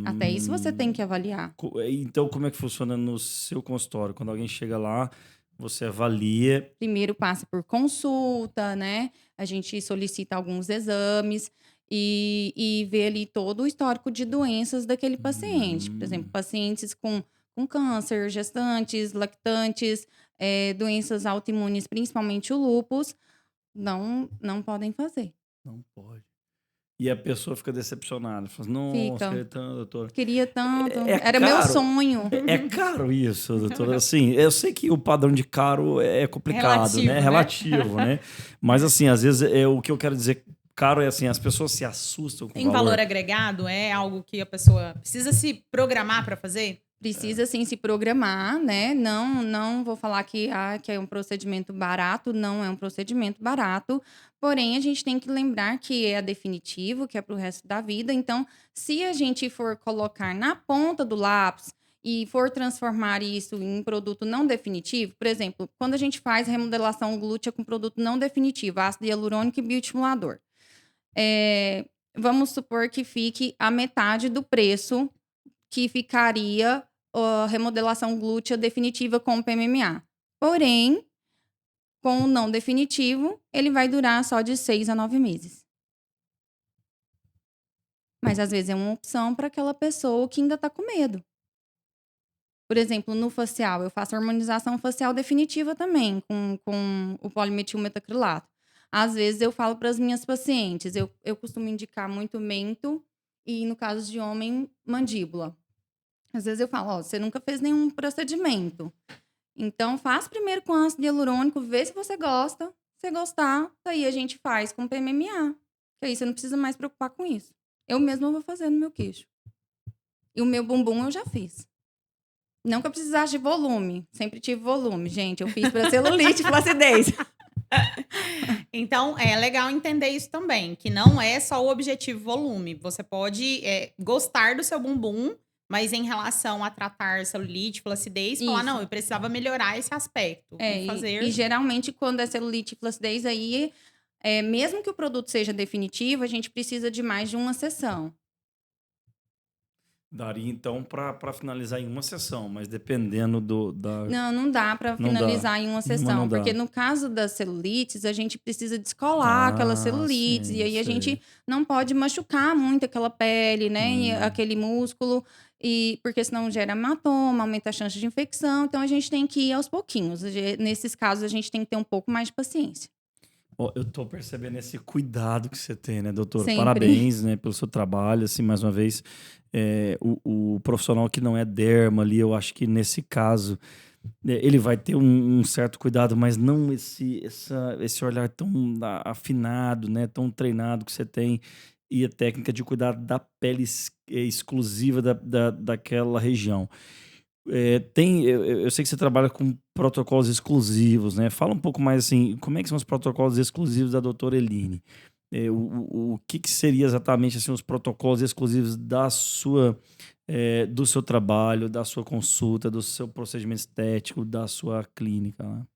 Até isso você tem que avaliar. Então, como é que funciona no seu consultório? Quando alguém chega lá, você avalia... Primeiro passa por consulta, né? A gente solicita alguns exames e vê ali todo o histórico de doenças daquele paciente. Por exemplo, pacientes com câncer, gestantes, lactantes, doenças autoimunes, principalmente o lúpus, não podem fazer. Não pode. E a pessoa fica decepcionada. Fala, nossa, queria tanto, doutor. Queria tanto. caro. Era meu sonho. É caro isso, doutor. Assim, eu sei que o padrão de caro é complicado, relativo, né? É relativo, né? Mas assim, às vezes, o que eu quero dizer caro é assim, as pessoas se assustam com o Tem valor agregado? É algo que a pessoa precisa se programar para fazer? Precisa, sim, se programar, né? Não vou falar que é um procedimento barato, não é um procedimento barato. Porém, a gente tem que lembrar que é definitivo, que é para o resto da vida. Então, se a gente for colocar na ponta do lápis e for transformar isso em um produto não definitivo, por exemplo, quando a gente faz remodelação glútea com produto não definitivo, ácido hialurônico e bioestimulador, vamos supor que fique a metade do preço que ficaria a remodelação glútea definitiva com o PMMA. Porém, com o não definitivo, ele vai durar só de 6 a 9 meses. Mas, às vezes, é uma opção para aquela pessoa que ainda está com medo. Por exemplo, no facial, eu faço harmonização facial definitiva também, com o polimetilmetacrilato. Às vezes, eu falo para as minhas pacientes, eu costumo indicar muito mento e, no caso de homem, mandíbula. Às vezes eu falo, você nunca fez nenhum procedimento. Então, faz primeiro com ácido hialurônico, vê se você gosta. Se gostar, aí a gente faz com PMMA. Que aí você não precisa mais preocupar com isso. Eu mesma vou fazer no meu queixo. E o meu bumbum eu já fiz. Não que eu precisasse de volume. Sempre tive volume, gente. Eu fiz para celulite e flacidez. Então, é legal entender isso também. Que não é só o objetivo volume. Você pode gostar do seu bumbum, mas em relação a tratar celulite, flacidez, falar, não, eu precisava melhorar esse aspecto. E geralmente, quando é celulite e flacidez, aí, mesmo que o produto seja definitivo, a gente precisa de mais de uma sessão. Daria, então, para finalizar em uma sessão, mas dependendo da... Não dá para finalizar em uma sessão, porque no caso das celulites, a gente precisa descolar aquelas celulites, e aí a gente não pode machucar muito aquela pele, né, e aquele músculo, porque senão gera hematoma, aumenta a chance de infecção, então a gente tem que ir aos pouquinhos. Nesses casos, a gente tem que ter um pouco mais de paciência. Ó, eu tô percebendo esse cuidado que você tem, né, doutora? Sempre. Parabéns, né, pelo seu trabalho, assim, mais uma vez. O profissional que não é derma ali, eu acho que nesse caso, ele vai ter um certo cuidado, mas não esse olhar tão afinado, né, tão treinado que você tem, e a técnica de cuidar da pele exclusiva daquela região. Eu sei que você trabalha com protocolos exclusivos, né? Fala um pouco mais assim, como é que são os protocolos exclusivos da doutora Eline? O que seria exatamente assim, os protocolos exclusivos do seu trabalho, da sua consulta, do seu procedimento estético, da sua clínica, né?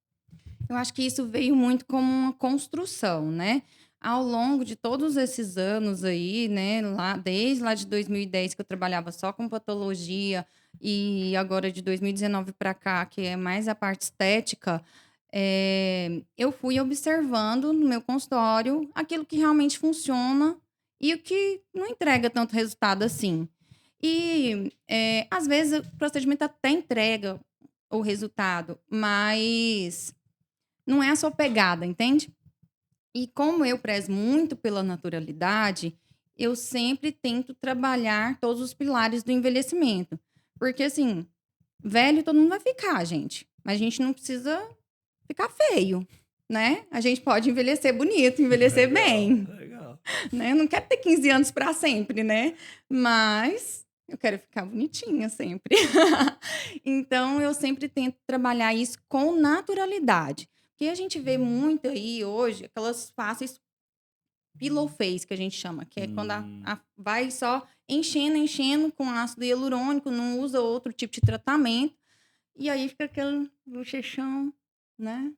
Eu acho que isso veio muito como uma construção, né? Ao longo de todos esses anos aí, né? Desde lá de 2010, que eu trabalhava só com patologia, e agora de 2019 para cá, que é mais a parte estética, eu fui observando no meu consultório aquilo que realmente funciona e o que não entrega tanto resultado assim. E às vezes o procedimento até entrega o resultado, mas não é a sua pegada, entende? E como eu prezo muito pela naturalidade, eu sempre tento trabalhar todos os pilares do envelhecimento. Porque, assim, velho todo mundo vai ficar, gente. Mas a gente não precisa ficar feio, né? A gente pode envelhecer bonito, envelhecer bem. Legal. Né? Eu não quero ter 15 anos para sempre, né? Mas eu quero ficar bonitinha sempre. Então, eu sempre tento trabalhar isso com naturalidade. Porque a gente vê muito aí hoje, aquelas faces pillow face, que a gente chama, que é quando vai só enchendo com ácido hialurônico, não usa outro tipo de tratamento, e aí fica aquele bochechão, né?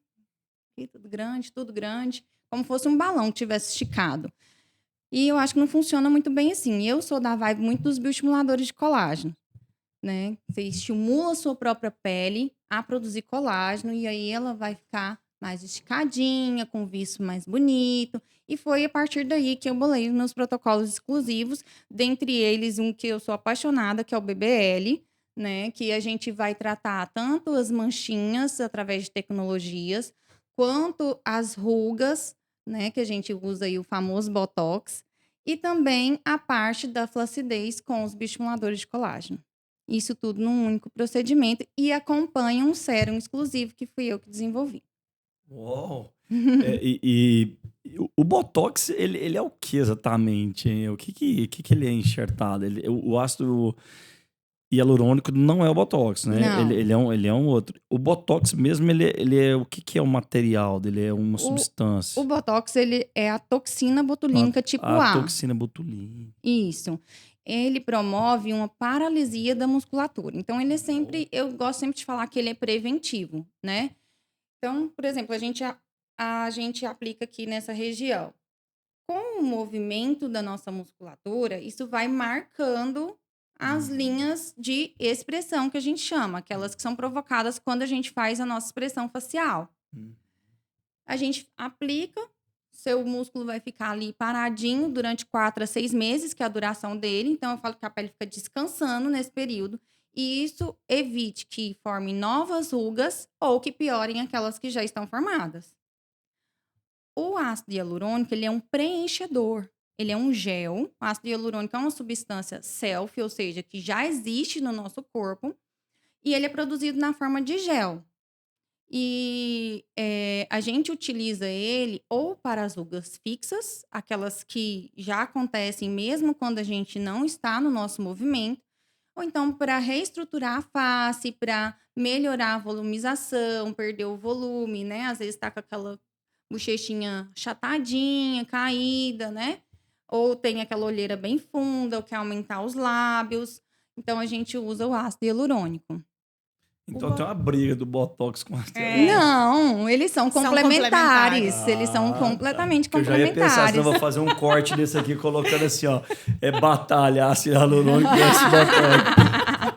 E tudo grande, como fosse um balão que tivesse esticado. E eu acho que não funciona muito bem assim. Eu sou da vibe muito dos bioestimuladores de colágeno, né? Você estimula a sua própria pele a produzir colágeno e aí ela vai ficar mais esticadinha, com um viço mais bonito. E foi a partir daí que eu bolei os meus protocolos exclusivos, dentre eles um que eu sou apaixonada, que é o BBL, né? Que a gente vai tratar tanto as manchinhas através de tecnologias, quanto as rugas, né? Que a gente usa aí o famoso Botox, e também a parte da flacidez com os bioestimuladores de colágeno. Isso tudo num único procedimento e acompanha um sérum exclusivo que fui eu que desenvolvi. Uou! O Botox, ele é o que exatamente, hein? O que ele é enxertado? O ácido hialurônico não é o Botox, né? Não. Ele é um outro. O Botox mesmo, ele é o que é o material dele? É uma substância. O Botox, ele é a toxina botulínica tipo A A. toxina botulínica. Isso. Ele promove uma paralisia da musculatura. Então, ele é sempre... Eu gosto sempre de falar que ele é preventivo, né? Então, por exemplo, a gente aplica aqui nessa região. Com o movimento da nossa musculatura, isso vai marcando as linhas de expressão que a gente chama, aquelas que são provocadas quando a gente faz a nossa expressão facial. A gente aplica, seu músculo vai ficar ali paradinho durante 4 a 6 meses, que é a duração dele. Então, eu falo que a pele fica descansando nesse período. E isso evite que formem novas rugas ou que piorem aquelas que já estão formadas. O ácido hialurônico, ele é um preenchedor. Ele é um gel. O ácido hialurônico é uma substância self, ou seja, que já existe no nosso corpo. E ele é produzido na forma de gel. E a gente utiliza ele ou para as rugas fixas, aquelas que já acontecem mesmo quando a gente não está no nosso movimento, ou então para reestruturar a face, para melhorar a volumização, perder o volume, né? Às vezes está com aquela bochechinha achatadinha, caída, né? Ou tem aquela olheira bem funda, ou quer aumentar os lábios. Então, a gente usa o ácido hialurônico. Então tem uma briga do Botox com a Não, eles são complementares. Eles são completamente eu já ia pensar, complementares. senão eu vou fazer um corte desse aqui, colocando assim, ó. É batalha, ácido hialurônico versus Botox.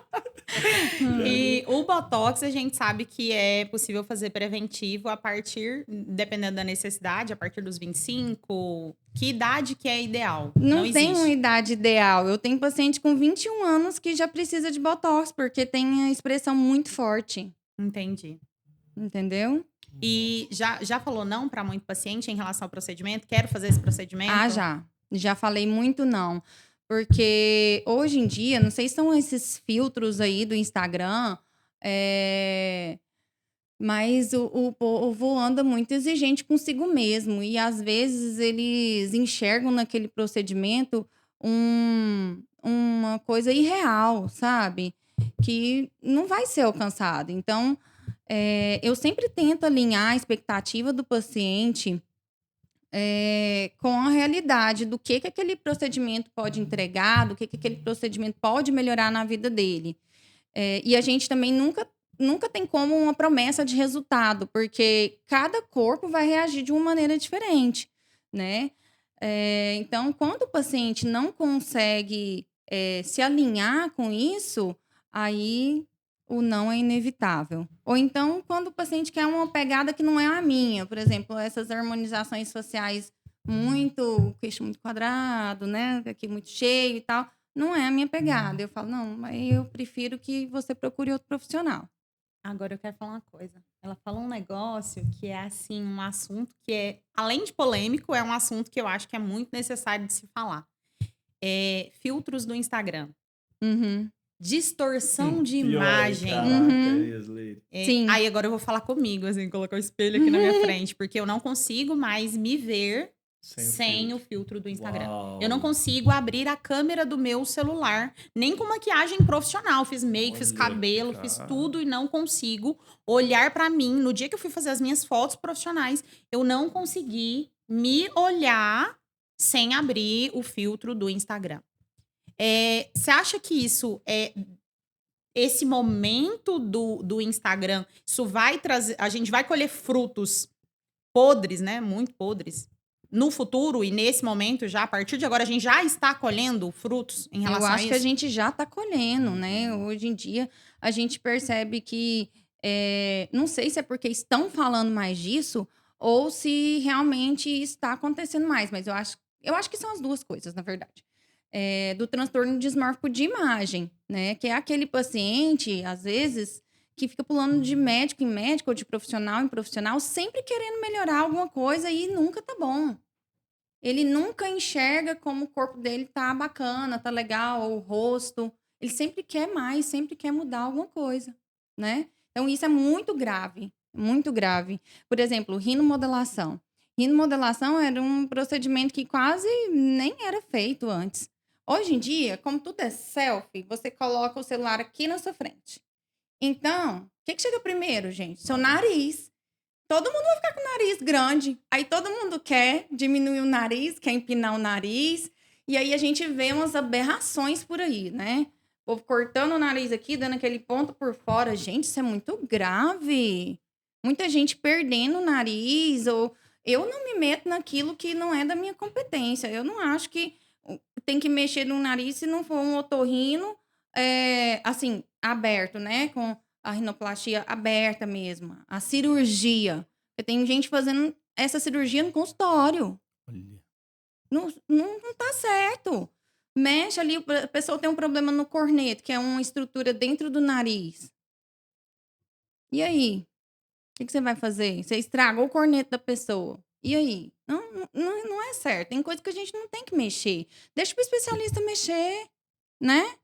E o Botox, a gente sabe que é possível fazer preventivo a partir, dependendo da necessidade, a partir dos 25. Que idade que é ideal? Não tem existe. uma idade ideal. Eu tenho paciente com 21 anos que já precisa de Botox, porque tem a expressão muito forte. Entendi. Entendeu? E já falou não para muito paciente em relação ao procedimento? Quero fazer esse procedimento? Já falei muito não. Porque hoje em dia, não sei se são esses filtros aí do Instagram, mas o povo anda muito exigente consigo mesmo. E às vezes eles enxergam naquele procedimento uma coisa irreal, sabe? Que não vai ser alcançada. Então, eu sempre tento alinhar a expectativa do paciente com a realidade do que aquele procedimento pode entregar, do que aquele procedimento pode melhorar na vida dele. E a gente também nunca tem como uma promessa de resultado, porque cada corpo vai reagir de uma maneira diferente, né? Então, quando o paciente não consegue se alinhar com isso, aí o não é inevitável. Ou então, quando o paciente quer uma pegada que não é a minha, por exemplo, essas harmonizações faciais queixo muito quadrado, né? Aqui muito cheio e tal, não é a minha pegada. Eu falo, não, mas eu prefiro que você procure outro profissional. Agora eu quero falar uma coisa. Ela falou um negócio que é, assim, um assunto que é, além de polêmico, é um assunto que eu acho que é muito necessário de se falar. Filtros do Instagram. Uhum. Distorção de Pior, imagem. Caraca, Sim. Aí agora eu vou falar comigo, assim, colocar o espelho aqui na minha frente, porque eu não consigo mais me ver sem o filtro do Instagram. Uau. Eu não consigo abrir a câmera do meu celular, nem com maquiagem profissional. Fiz make, fiz Olha, cabelo, cara. fiz tudo e não consigo olhar pra mim. No dia que eu fui fazer as minhas fotos profissionais, eu não consegui me olhar sem abrir o filtro do Instagram. Você acha que isso esse momento do Instagram, isso vai trazer, a gente vai colher frutos podres, né? Muito podres. No futuro e nesse momento já, a partir de agora, a gente já está colhendo frutos em relação a isso? Eu acho que a gente já está colhendo, né? Hoje em dia, a gente percebe que... não sei se é porque estão falando mais disso ou se realmente está acontecendo mais, mas eu acho que são as duas coisas, na verdade. Do transtorno dismórfico de imagem, né? Que é aquele paciente, às vezes, que fica pulando de médico em médico ou de profissional em profissional, sempre querendo melhorar alguma coisa e nunca tá bom. Ele nunca enxerga como o corpo dele tá bacana, tá legal, ou o rosto. Ele sempre quer mais, sempre quer mudar alguma coisa, né? Então, isso é muito grave, muito grave. Por exemplo, rinomodelação. Rinomodelação era um procedimento que quase nem era feito antes. Hoje em dia, como tudo é selfie, você coloca o celular aqui na sua frente. Então, o que chega primeiro, gente? Seu nariz. Todo mundo vai ficar com o nariz grande. Aí todo mundo quer diminuir o nariz, quer empinar o nariz. E aí a gente vê umas aberrações por aí, né? O povo cortando o nariz aqui, dando aquele ponto por fora. Gente, isso é muito grave. Muita gente perdendo o nariz. Ou eu não me meto naquilo que não é da minha competência. Eu não acho que tem que mexer no nariz se não for um otorrino, assim, aberto, né? Com a rinoplastia aberta mesmo, a cirurgia. Porque tem gente fazendo essa cirurgia no consultório. Olha. Não tá certo. Mexe ali, a pessoa tem um problema no corneto, que é uma estrutura dentro do nariz. E aí? O que você vai fazer? Você estragou o corneto da pessoa. E aí? Não é certo. Tem coisa que a gente não tem que mexer. Deixa o especialista mexer, né?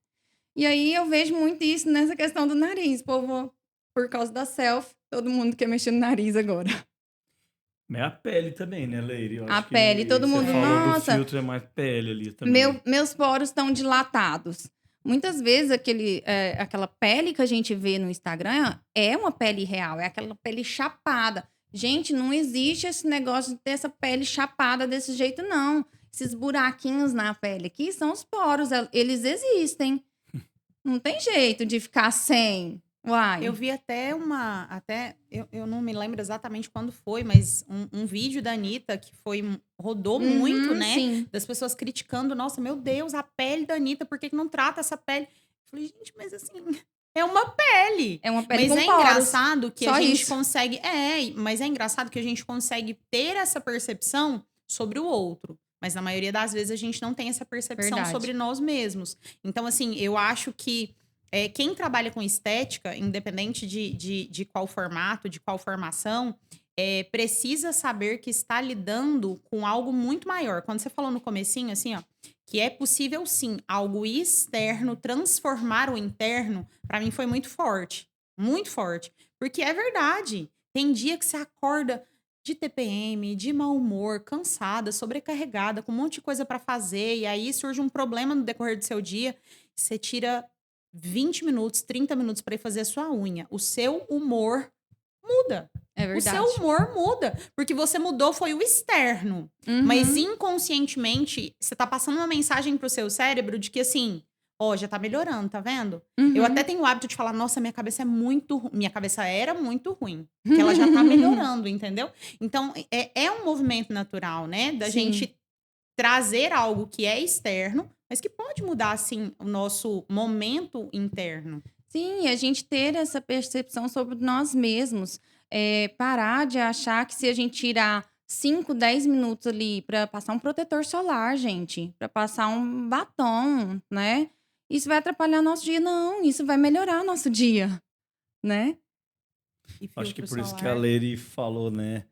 E aí eu vejo muito isso nessa questão do nariz. Povo, por causa da selfie, todo mundo quer mexer no nariz agora. Mas a pele também, né, Leire? Eu A acho que pele, todo mundo, Você falou nossa, do filtro, é mais pele ali também. meus poros estão dilatados. Muitas vezes aquela pele que a gente vê no Instagram é uma pele real, é aquela pele chapada. Gente, não existe esse negócio de ter essa pele chapada desse jeito, não. Esses buraquinhos na pele aqui são os poros, eles existem. Não tem jeito de ficar sem. Uai. Eu vi até eu não me lembro exatamente quando foi, mas um vídeo da Anitta que rodou muito, né? Sim. Das pessoas criticando, nossa, meu Deus, a pele da Anitta, por que não trata essa pele? Eu falei, gente, mas assim, é uma pele. É uma pele Mas com é poros. engraçado que Só a gente isso. consegue. Mas é engraçado que a gente consegue ter essa percepção sobre o outro. Mas na maioria das vezes a gente não tem essa percepção Verdade. sobre nós mesmos. Então, assim, eu acho que Quem trabalha com estética, independente de qual formato, de qual formação, precisa saber que está lidando com algo muito maior. Quando você falou no comecinho, assim, ó, que é possível sim, algo externo transformar o interno, para mim foi muito forte. Muito forte. Porque é verdade. Tem dia que você acorda de TPM, de mau humor, cansada, sobrecarregada, com um monte de coisa para fazer, e aí surge um problema no decorrer do seu dia, você tira 20 minutos, 30 minutos para ir fazer a sua unha. O seu humor muda. É O seu verdade. humor muda, porque você mudou foi o externo. Mas Uhum. inconscientemente, você tá passando uma mensagem pro seu cérebro de que assim, ó, já tá melhorando, tá vendo? Eu até Uhum. tenho o hábito de falar, nossa, minha cabeça é muito minha cabeça era muito ruim, que ela já tá melhorando, entendeu? Então, é um movimento natural, né, da Sim. gente trazer algo que é externo, mas que pode mudar, assim, o nosso momento interno. Sim, e a gente ter essa percepção sobre nós mesmos. Parar de achar que se a gente tirar 5, 10 minutos ali para passar um protetor solar, gente, para passar um batom, né? Isso vai atrapalhar nosso dia. Não, isso vai melhorar nosso dia, né? E Acho que filtro por isso que a solar. Leire falou, né?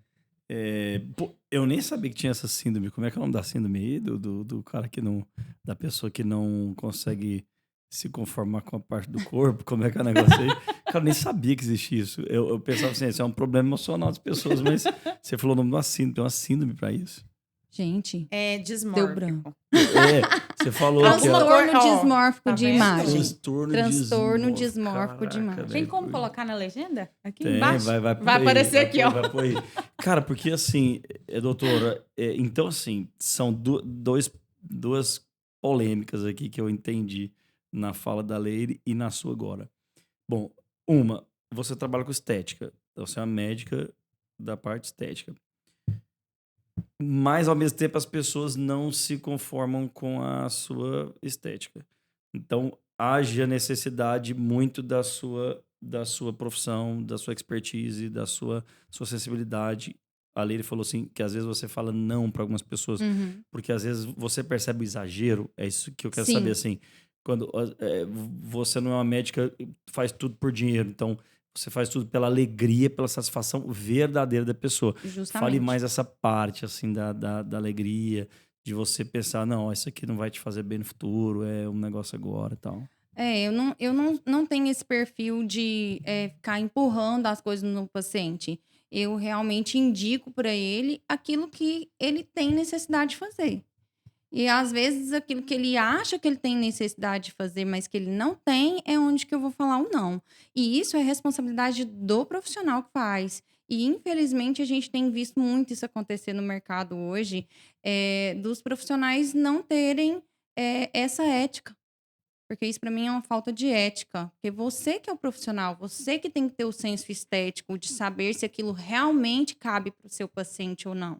Pô, eu nem sabia que tinha essa síndrome. Como é que é o nome da síndrome aí? Do cara que não. Da pessoa que não consegue se conformar com a parte do corpo. Como é que é o negócio aí? Cara, eu nem sabia que existia isso. Eu pensava assim, isso é um problema emocional das pessoas, mas você falou o nome de uma síndrome, tem uma síndrome pra isso. Gente, É deu branco. dismórfico. Você falou que Alguma é cor, Transtorno ó, dismórfico tá de vendo? imagem. transtorno Transtorno dismórfico. dismórfico de Caraca, imagem. Tem velho. como colocar na legenda? Aqui Tem, embaixo? vai por Vai aí, aparecer aqui, ó. vai por aí. Cara, porque assim, doutora, então assim, são duas polêmicas aqui que eu entendi na fala da Leire e na sua agora. Bom, uma, você trabalha com estética, então você é uma médica da parte estética. Mas, ao mesmo tempo, as pessoas não se conformam com a sua estética. Então, age a necessidade muito da sua profissão, da sua expertise, da sua sensibilidade. Ali ele falou assim, que às vezes você fala não para algumas pessoas, Uhum. porque às vezes você percebe o exagero. É isso que eu quero saber, Sim, assim. Quando você não é uma médica, faz tudo por dinheiro. Então, você faz tudo pela alegria, pela satisfação verdadeira da pessoa. Fale justamente. mais essa parte, assim, da alegria, de você pensar, não, isso aqui não vai te fazer bem no futuro, é um negócio agora e tal. Eu não tenho esse perfil de ficar empurrando as coisas no paciente. Eu realmente indico para ele aquilo que ele tem necessidade de fazer. E às vezes aquilo que ele acha que ele tem necessidade de fazer, mas que ele não tem, é onde que eu vou falar o não. E isso é responsabilidade do profissional que faz. E infelizmente a gente tem visto muito isso acontecer no mercado hoje, dos profissionais não terem essa ética. Porque isso para mim é uma falta de ética. Porque você que é o profissional, você que tem que ter o senso estético de saber se aquilo realmente cabe para o seu paciente ou não.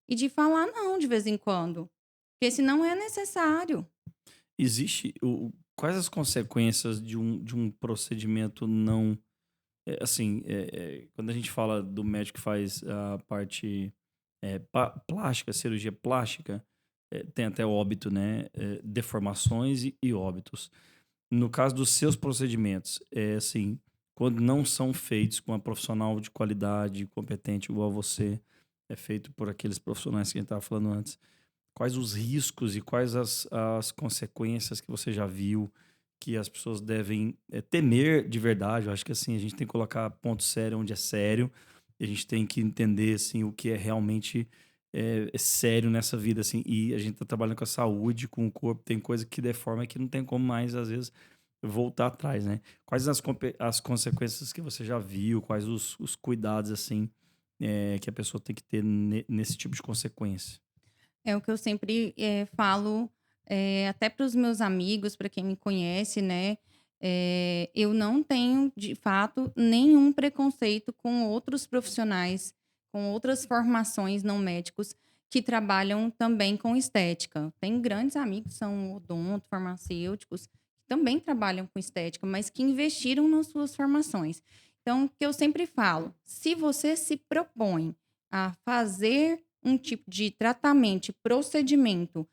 E de falar não de vez em quando. Porque senão é necessário. Existe. Quais as consequências de um procedimento não. Assim, quando a gente fala do médico que faz a parte plástica, cirurgia plástica, tem até óbito, né? Deformações e óbitos. No caso dos seus procedimentos, assim, quando não são feitos com uma profissional de qualidade, competente igual você, é feito por aqueles profissionais que a gente estava falando antes, quais os riscos e quais as consequências que você já viu que as pessoas devem temer de verdade? Eu acho que assim, a gente tem que colocar ponto sério onde é sério, e a gente tem que entender assim, o que é realmente sério nessa vida. Assim, e a gente está trabalhando com a saúde, com o corpo, tem coisa que deforma que não tem como mais, às vezes, voltar atrás, né? Quais as consequências que você já viu, quais os cuidados assim que a pessoa tem que ter nesse tipo de consequência? É o que eu sempre falo, até para os meus amigos, para quem me conhece, né? Eu não tenho, de fato, nenhum preconceito com outros profissionais, com outras formações não médicos que trabalham também com estética. Tem grandes amigos que são odonto, farmacêuticos, que também trabalham com estética, mas que investiram nas suas formações. Então, o que eu sempre falo, se você se propõe a fazer um tipo de tratamento, de procedimento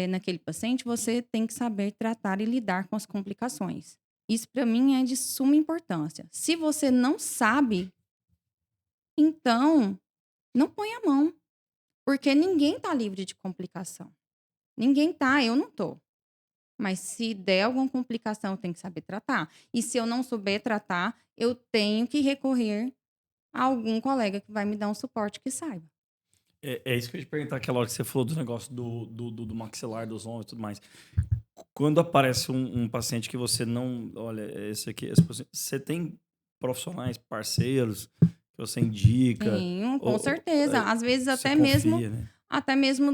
naquele paciente, você tem que saber tratar e lidar com as complicações. Isso para mim é de suma importância. Se você não sabe, então não põe a mão, porque ninguém tá livre de complicação. Ninguém tá, eu não tô. Mas se der alguma complicação, eu tenho que saber tratar. E se eu não souber tratar, eu tenho que recorrer a algum colega que vai me dar um suporte que saiba. É isso que eu ia te perguntar aquela hora que você falou do negócio do maxilar, dos ombros e tudo mais. Quando aparece um paciente que você não... Olha, esse paciente, você tem profissionais, parceiros, que você indica? Tenho, com certeza. Às vezes Você confia, né? até mesmo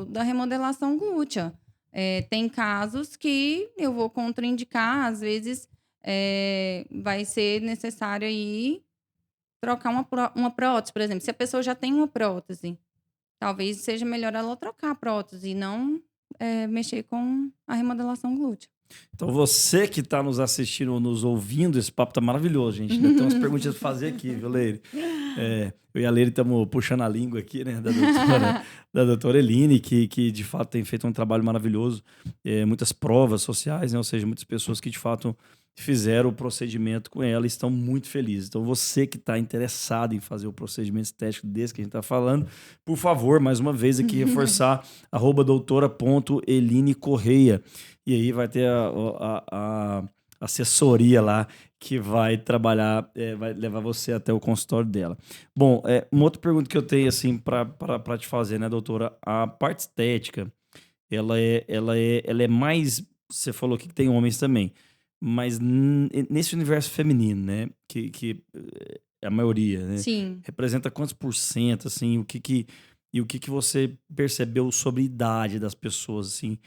da remodelação glútea. Tem casos que eu vou contraindicar, às vezes vai ser necessário aí trocar uma prótese, por exemplo. Se a pessoa já tem uma prótese, talvez seja melhor ela trocar a prótese e não mexer com a remodelação glútea. Então, você que está nos assistindo ou nos ouvindo, esse papo tá maravilhoso, gente. Ainda tem umas perguntinhas para fazer aqui, viu, Leire? Eu e a Leire estamos puxando a língua aqui, né, da doutora Eline, que de fato tem feito um trabalho maravilhoso. Muitas provas sociais, né? Ou seja, muitas pessoas que de fato fizeram o procedimento com ela e estão muito felizes. Então, você que está interessado em fazer o procedimento estético desse que a gente está falando, por favor, mais uma vez aqui, reforçar @doutora.Eline Correia. E aí vai ter a assessoria lá que vai trabalhar, vai levar você até o consultório dela. Bom, uma outra pergunta que eu tenho, assim, para te fazer, né, doutora? A parte estética, ela é mais... Você falou que tem homens também, mas nesse universo feminino, né, que é a maioria, né? Sim. Representa quantos %, assim, o que você percebeu sobre a idade das pessoas, assim?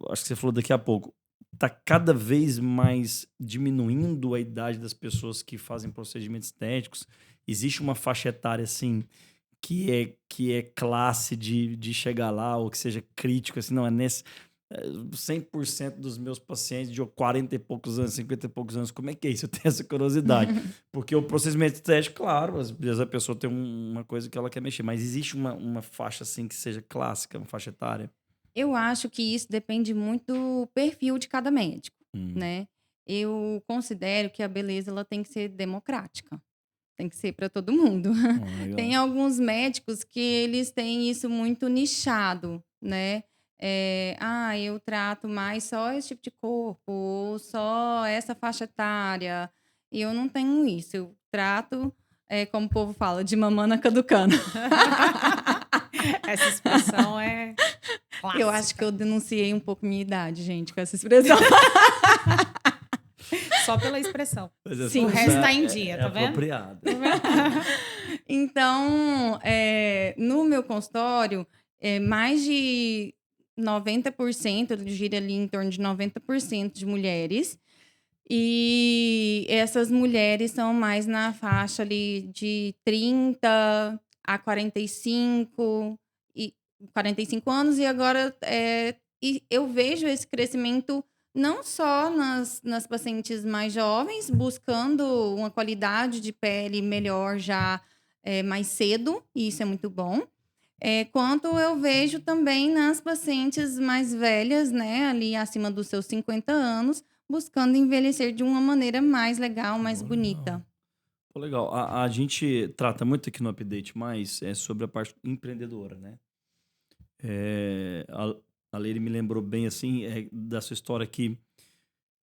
Acho que você falou daqui a pouco. Tá cada vez mais diminuindo a idade das pessoas que fazem procedimentos estéticos. Existe uma faixa etária, assim, que é classe de chegar lá, ou que seja crítico, assim, não, 100% dos meus pacientes de 40 e poucos anos, 50 e poucos anos, como é que é isso? Eu tenho essa curiosidade. Porque o procedimento estético, claro, às vezes a pessoa tem uma coisa que ela quer mexer, mas existe uma faixa, assim, que seja clássica, uma faixa etária? Eu acho que isso depende muito do perfil de cada médico, né? Eu considero que a beleza ela tem que ser democrática. Tem que ser para todo mundo. Legal. Tem alguns médicos que eles têm isso muito nichado, né? Eu trato mais só esse tipo de corpo, ou só essa faixa etária. E eu não tenho isso. Eu trato, como o povo fala, de mamana caducando. Essa expressão é clássica. Eu acho que eu denunciei um pouco minha idade, gente, com essa expressão. Só pela expressão. Sim, o resto tá em dia, tá vendo? Apropriado. Então, no meu consultório, mais de 90%, eu diria ali em torno de 90% de mulheres. E essas mulheres são mais na faixa ali de 30 a 45 anos. E agora eu vejo esse crescimento não só nas pacientes mais jovens, buscando uma qualidade de pele melhor já mais cedo, e isso é muito bom. Quanto eu vejo também nas pacientes mais velhas, né, ali acima dos seus 50 anos, buscando envelhecer de uma maneira mais legal, mais bonita. Pô, legal. A gente trata muito aqui no Update Mais sobre a parte empreendedora, né? A Leire me lembrou bem, assim, da sua história que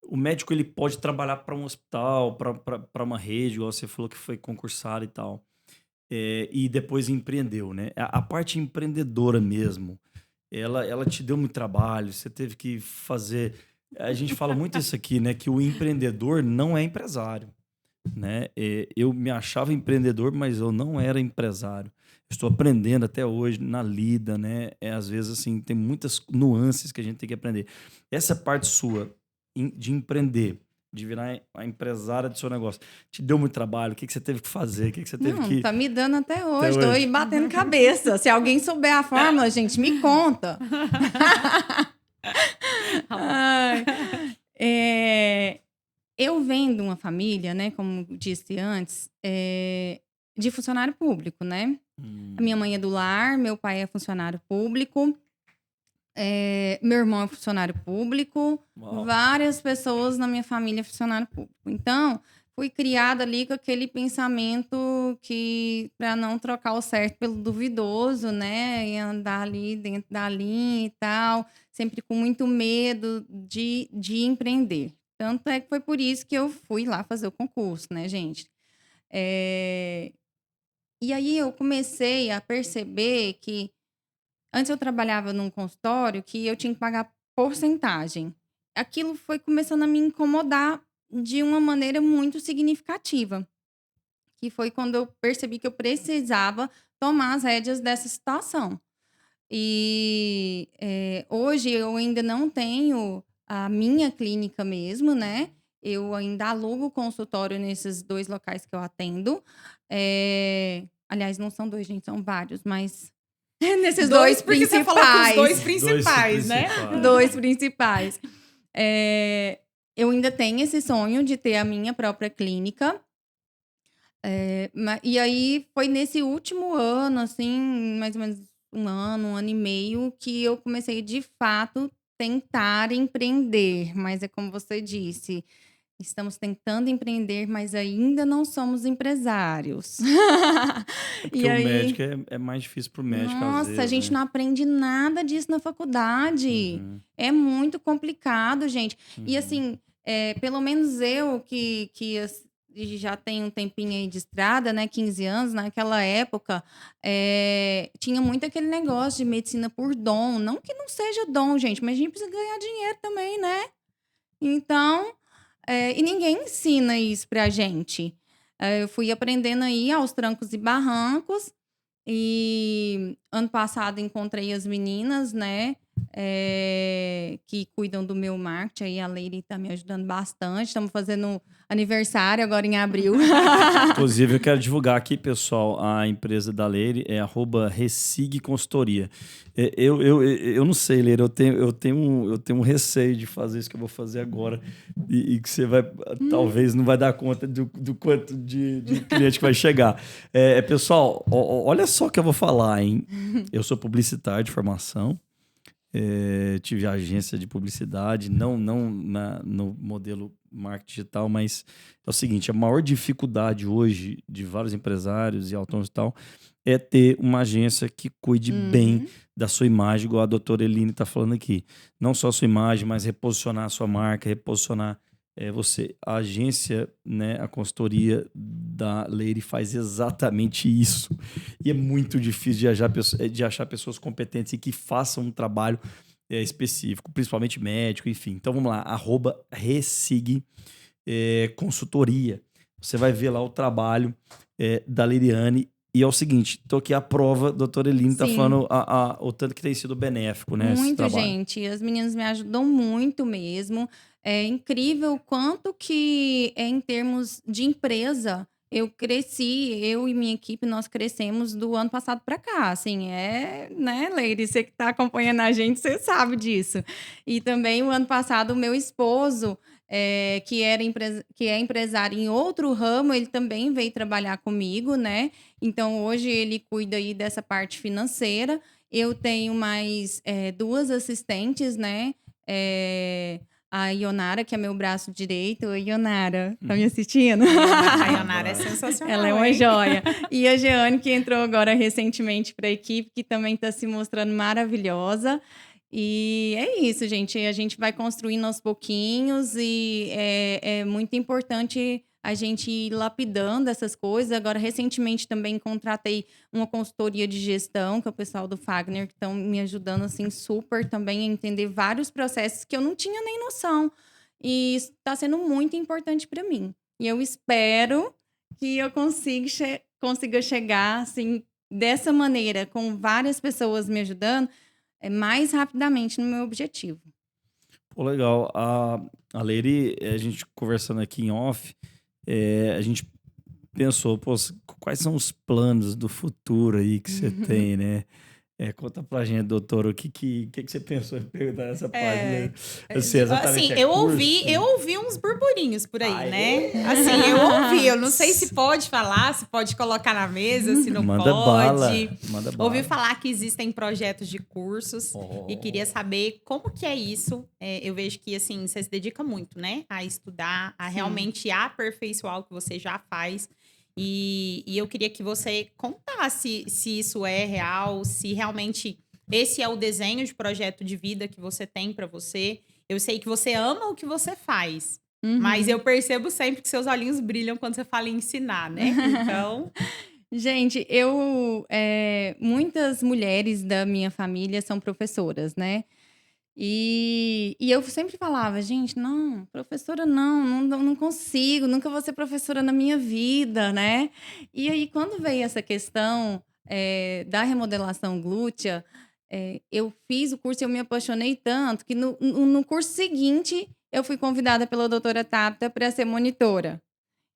o médico ele pode trabalhar para um hospital, para uma rede, igual você falou que foi concursado e tal, e depois empreendeu, né? A parte empreendedora mesmo, ela te deu muito trabalho, você teve que fazer... A gente fala muito isso aqui, né? Que o empreendedor não é empresário, né? Eu me achava empreendedor, mas eu não era empresário. Estou aprendendo até hoje na lida, né? Às vezes, assim, tem muitas nuances que a gente tem que aprender. Essa parte sua de empreender, de virar a empresária do seu negócio, te deu muito trabalho? O que você teve que fazer? O que você teve que... Tá me dando até hoje. Tô aí batendo cabeça. Se alguém souber a fórmula, gente, me conta. Ai, eu venho de uma família, né, como disse antes, de funcionário público, né? A minha mãe é do lar, meu pai é funcionário público. Meu irmão é funcionário público, Uau. várias pessoas na minha família é funcionário público. Então, fui criada ali com aquele pensamento que para não trocar o certo pelo duvidoso, né? E andar ali dentro da linha e tal, sempre com muito medo de empreender. Tanto é que foi por isso que eu fui lá fazer o concurso, né, gente? É, E aí eu comecei a perceber que antes eu trabalhava num consultório que eu tinha que pagar porcentagem. Aquilo foi começando a me incomodar de uma maneira muito significativa, que foi quando eu percebi que eu precisava tomar as rédeas dessa situação. Hoje eu ainda não tenho a minha clínica mesmo, né? Eu ainda alugo consultório nesses 2 locais que eu atendo. Aliás, não são 2, gente, são vários, mas nesses 2 porque você falou que os dois principais, né? 2 principais. Eu ainda tenho esse sonho de ter a minha própria clínica. E aí foi nesse último ano, assim, mais ou menos um ano e meio, que eu comecei de fato tentar empreender. Mas é como você disse, estamos tentando empreender, mas ainda não somos empresários. Porque E o aí, médico é mais difícil pro médico, às nossa, a vezes, gente né? não aprende nada disso na faculdade. Uhum, É muito complicado, gente. E uhum. assim, pelo menos eu e já tenho um tempinho aí de estrada, né? 15 anos, naquela época, tinha muito aquele negócio de medicina por dom. Não que não seja dom, gente, mas a gente precisa ganhar dinheiro também, né? Então, e ninguém ensina isso pra gente. Eu fui aprendendo aí aos trancos e barrancos. E ano passado encontrei as meninas, né, que cuidam do meu marketing. Aí a Leire tá me ajudando bastante. Estamos fazendo aniversário agora em abril. Inclusive, eu quero divulgar aqui, pessoal, a empresa da Leire é @Resig Consultoria. Eu não sei, Leire, eu tenho um receio de fazer isso que eu vou fazer agora e que você vai, talvez não vai dar conta do quanto de cliente que vai chegar. Pessoal, olha só o que eu vou falar, hein? Eu sou publicitário de formação. Tive agência de publicidade, não no modelo marketing digital, mas é o seguinte, a maior dificuldade hoje de vários empresários e autônomos e tal é ter uma agência que cuide bem da sua imagem, igual a doutora Eline está falando aqui. Não só a sua imagem, mas reposicionar a sua marca, reposicionar você. A agência, né, a consultoria da Leire faz exatamente isso. E é muito difícil de achar pessoas competentes e que façam um trabalho específico, principalmente médico, enfim. Então vamos lá, @Resig Consultoria. Você vai ver lá o trabalho da Liriane. E é o seguinte, tô aqui a prova, a doutora Eline tá Sim. falando o tanto que tem sido benéfico, né, esse Muito, trabalho. gente. As meninas me ajudam muito mesmo. É incrível o quanto que, em termos de empresa, eu cresci, eu e minha equipe, nós crescemos do ano passado para cá. Assim, né, Leire? Você que está acompanhando a gente, você sabe disso. E também o ano passado, o meu esposo, que é empresário em outro ramo, ele também veio trabalhar comigo, né? Então, hoje ele cuida aí dessa parte financeira. Eu tenho mais 2 assistentes, né? A Ionara, que é meu braço direito. Oi, Ionara, tá me assistindo? A Ionara é sensacional. Ela é uma hein? joia. E a Jeane, que entrou agora recentemente para a equipe, que também está se mostrando maravilhosa. E é isso, gente. A gente vai construindo aos pouquinhos e é muito importante a gente ir lapidando essas coisas. Agora, recentemente também contratei uma consultoria de gestão, que é o pessoal do Fagner, que estão me ajudando assim super também a entender vários processos que eu não tinha nem noção. E isso está sendo muito importante para mim. E eu espero que eu consiga chegar assim dessa maneira, com várias pessoas me ajudando, mais rapidamente no meu objetivo. Pô, legal. A Leire, a gente conversando aqui em off, a gente pensou, pô, quais são os planos do futuro aí que você tem, né? Conta pra gente, doutor, o que você pensou em perguntar nessa É, página? Assim, exatamente, assim, é curso? eu ouvi uns burburinhos por aí, Ah, né? é? Assim, eu ouvi, eu não sei se pode falar, se pode colocar na mesa, se não Manda bala, pode. manda Ouvi bala. falar que existem projetos de cursos e queria Oh, saber como que é isso. Eu vejo que, assim, você se dedica muito, né? A estudar, a Sim. realmente aperfeiçoar o que você já faz. E eu queria que você contasse se isso é real, se realmente esse é o desenho de projeto de vida que você tem para você. Eu sei que você ama o que você faz, mas eu Uhum. percebo sempre que seus olhinhos brilham quando você fala em ensinar, né? Então, Gente, muitas mulheres da minha família são professoras, né? E eu sempre falava, gente, não, professora não consigo, nunca vou ser professora na minha vida, né? E aí, quando veio essa questão da remodelação glútea, eu fiz o curso e eu me apaixonei tanto que no curso seguinte eu fui convidada pela doutora Tapta para ser monitora.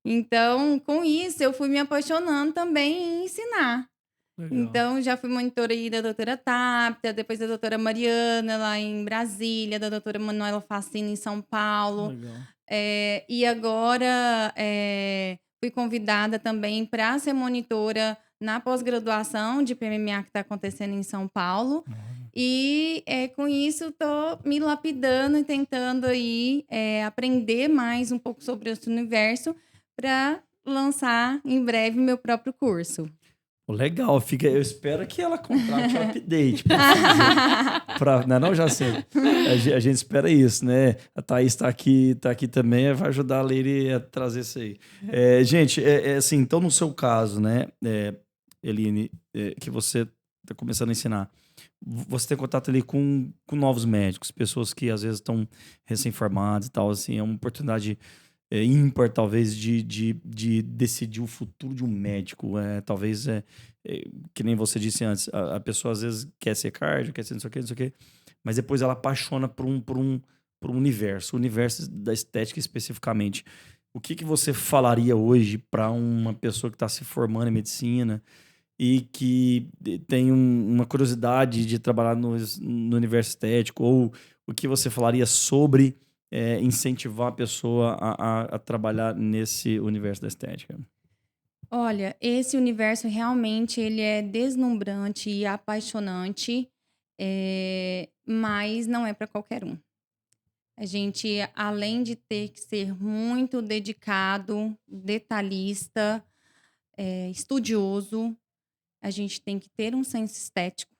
Então, com isso, eu fui me apaixonando também em ensinar. legal, Então, já fui monitora aí da doutora Tapta, depois da doutora Mariana, lá em Brasília, da doutora Manuela Facina, em São Paulo. legal. E agora fui convidada também para ser monitora na pós-graduação de PMMA que está acontecendo em São Paulo. Olha. E com isso estou me lapidando e tentando aí aprender mais um pouco sobre esse universo para lançar em breve meu próprio curso. Pô, legal, eu espero que ela contrate o update para fazer. Não, já sei. A gente espera isso, né? A Thaís tá aqui também, vai ajudar a Leire a trazer isso aí. Gente, assim, então no seu caso, né, Eline, que você está começando a ensinar, você tem contato ali com novos médicos, pessoas que às vezes estão recém-formadas e tal, assim, é uma oportunidade ímpar, talvez, de decidir o futuro de um médico. Talvez, que nem você disse antes, a pessoa às vezes quer ser cardio, quer ser não sei o quê, não sei o quê, mas depois ela apaixona por um universo, o universo da estética especificamente. O que você falaria hoje para uma pessoa que está se formando em medicina e que tem uma curiosidade de trabalhar no universo estético? Ou o que você falaria sobre incentivar a pessoa a trabalhar nesse universo da estética? Olha, esse universo realmente ele é deslumbrante e apaixonante, mas não é para qualquer um. A gente, além de ter que ser muito dedicado, detalhista, estudioso, a gente tem que ter um senso estético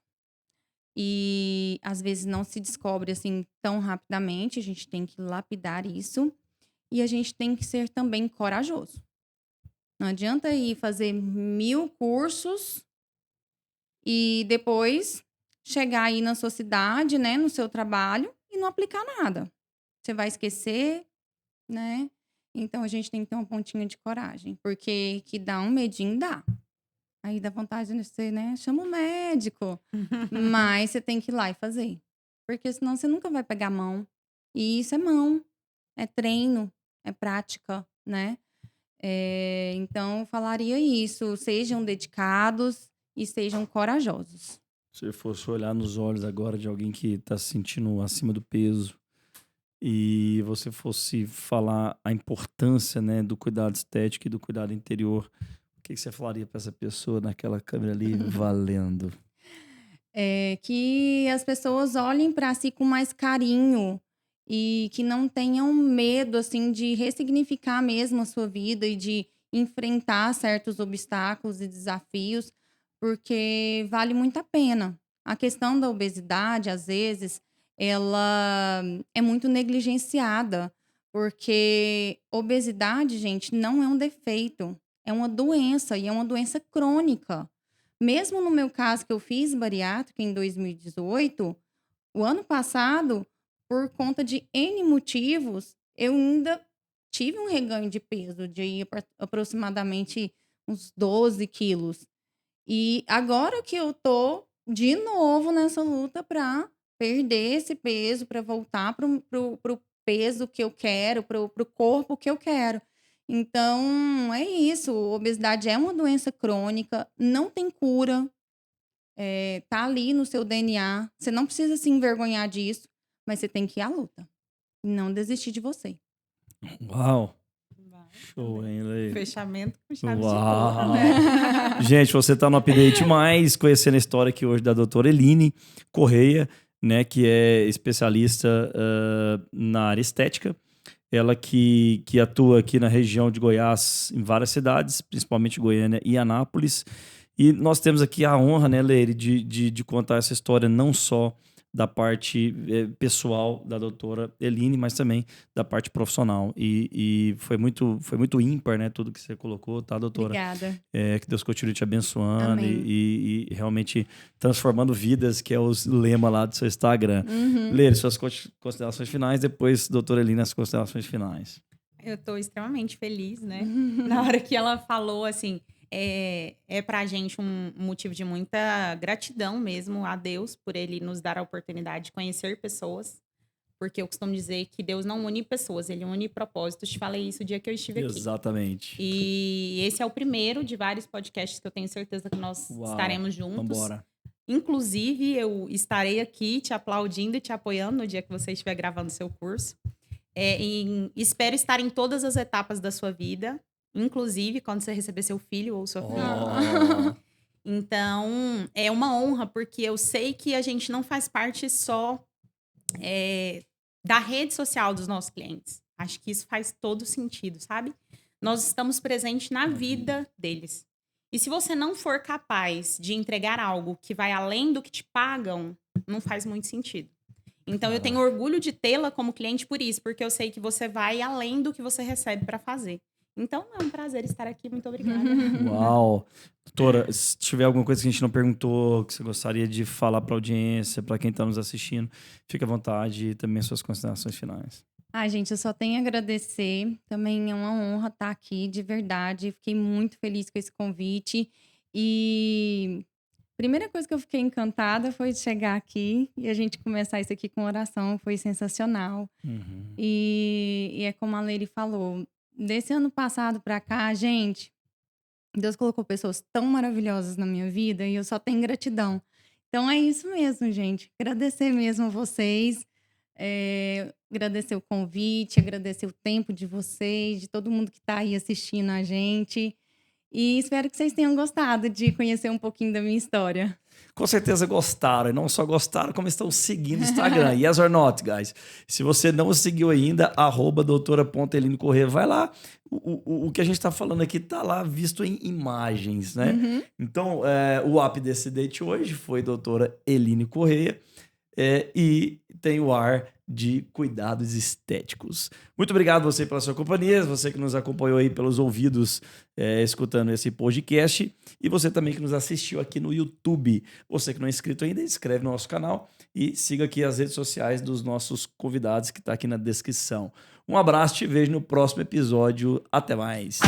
e às vezes não se descobre assim tão rapidamente, a gente tem que lapidar isso e a gente tem que ser também corajoso. Não adianta ir fazer 1000 cursos e depois chegar aí na sua cidade, né, no seu trabalho e não aplicar nada. Você vai esquecer, né? Então a gente tem que ter um pontinho de coragem, porque que dá um medinho, dá. Aí dá vontade de você, né? Chama o médico. Mas você tem que ir lá e fazer. Porque senão você nunca vai pegar a mão. E isso é mão, é treino, é prática, né? Então eu falaria isso. Sejam dedicados e sejam corajosos. Se eu fosse olhar nos olhos agora de alguém que está se sentindo acima do peso e você fosse falar a importância, né, do cuidado estético e do cuidado interior, o que você falaria para essa pessoa naquela câmera ali, valendo? Que as pessoas olhem para si com mais carinho e que não tenham medo assim de ressignificar mesmo a sua vida e de enfrentar certos obstáculos e desafios, porque vale muito a pena. A questão da obesidade, às vezes, ela é muito negligenciada, porque obesidade, gente, não é um defeito, é uma doença e é uma doença crônica. Mesmo no meu caso, que eu fiz bariátrica em 2018, o ano passado, por conta de N motivos, eu ainda tive um reganho de peso de aproximadamente uns 12 quilos. E agora que eu tô de novo nessa luta para perder esse peso, para voltar pro peso que eu quero, pro corpo que eu quero. Então, é isso. Obesidade é uma doença crônica, não tem cura. tá ali no seu DNA. Você não precisa se envergonhar disso, mas você tem que ir à luta. E não desistir de você. Uau! Show, hein, Leire? Fechamento com chave Uau. de ouro, né? Gente, você está no Update Mais, conhecendo a história aqui hoje da doutora Eline Correia, né, que é especialista na área estética. Ela que atua aqui na região de Goiás, em várias cidades, principalmente Goiânia e Anápolis. E nós temos aqui a honra, né, Leire, de contar essa história não só da parte pessoal da doutora Eline, mas também da parte profissional. E foi muito ímpar, né, tudo que você colocou, tá, doutora? Obrigada. Que Deus continue te abençoando Amém. e realmente transformando vidas, que é o lema lá do seu Instagram. Uhum. Leire, suas considerações finais, depois, doutora Eline, as considerações finais. Eu tô extremamente feliz, né? Na hora que ela falou, assim, é pra gente um motivo de muita gratidão mesmo a Deus por ele nos dar a oportunidade de conhecer pessoas. Porque eu costumo dizer que Deus não une pessoas, ele une propósitos. Te falei isso o dia que eu estive aqui. Exatamente. E esse é o primeiro de vários podcasts que eu tenho certeza que nós estaremos juntos. Vambora. Inclusive, eu estarei aqui te aplaudindo e te apoiando no dia que você estiver gravando seu curso. E espero estar em todas as etapas da sua vida, inclusive quando você receber seu filho ou sua filha. Então, é uma honra, porque eu sei que a gente não faz parte só da rede social dos nossos clientes. Acho que isso faz todo sentido, sabe? Nós estamos presentes na vida deles. E se você não for capaz de entregar algo que vai além do que te pagam, não faz muito sentido. Então, eu tenho orgulho de tê-la como cliente por isso, porque eu sei que você vai além do que você recebe para fazer. Então, é um prazer estar aqui. Muito obrigada. Uau! Doutora, se tiver alguma coisa que a gente não perguntou, que você gostaria de falar para a audiência, para quem está nos assistindo, fique à vontade e também suas considerações finais. Gente, eu só tenho a agradecer. Também é uma honra estar aqui, de verdade. Fiquei muito feliz com esse convite. E a primeira coisa que eu fiquei encantada foi de chegar aqui e a gente começar isso aqui com oração. Foi sensacional. Uhum. E é como a Leire falou, desse ano passado para cá, gente, Deus colocou pessoas tão maravilhosas na minha vida e eu só tenho gratidão. Então é isso mesmo, gente. Agradecer mesmo a vocês. Agradecer o convite, agradecer o tempo de vocês, de todo mundo que está aí assistindo a gente. E espero que vocês tenham gostado de conhecer um pouquinho da minha história. Com certeza gostaram, e não só gostaram, como estão seguindo o Instagram. Yes or not, guys? Se você não seguiu ainda, @doutora.Eline Correia, vai lá. O que a gente está falando aqui está lá visto em imagens, né? Uhum. Então, o app desse date hoje foi doutora Eline Correia e tem o ar de cuidados estéticos. Muito obrigado você pela sua companhia, você que nos acompanhou aí pelos ouvidos escutando esse podcast e você também que nos assistiu aqui no YouTube. Você que não é inscrito ainda, inscreve no nosso canal e siga aqui as redes sociais dos nossos convidados que está aqui na descrição. Um abraço, te vejo no próximo episódio. Até mais.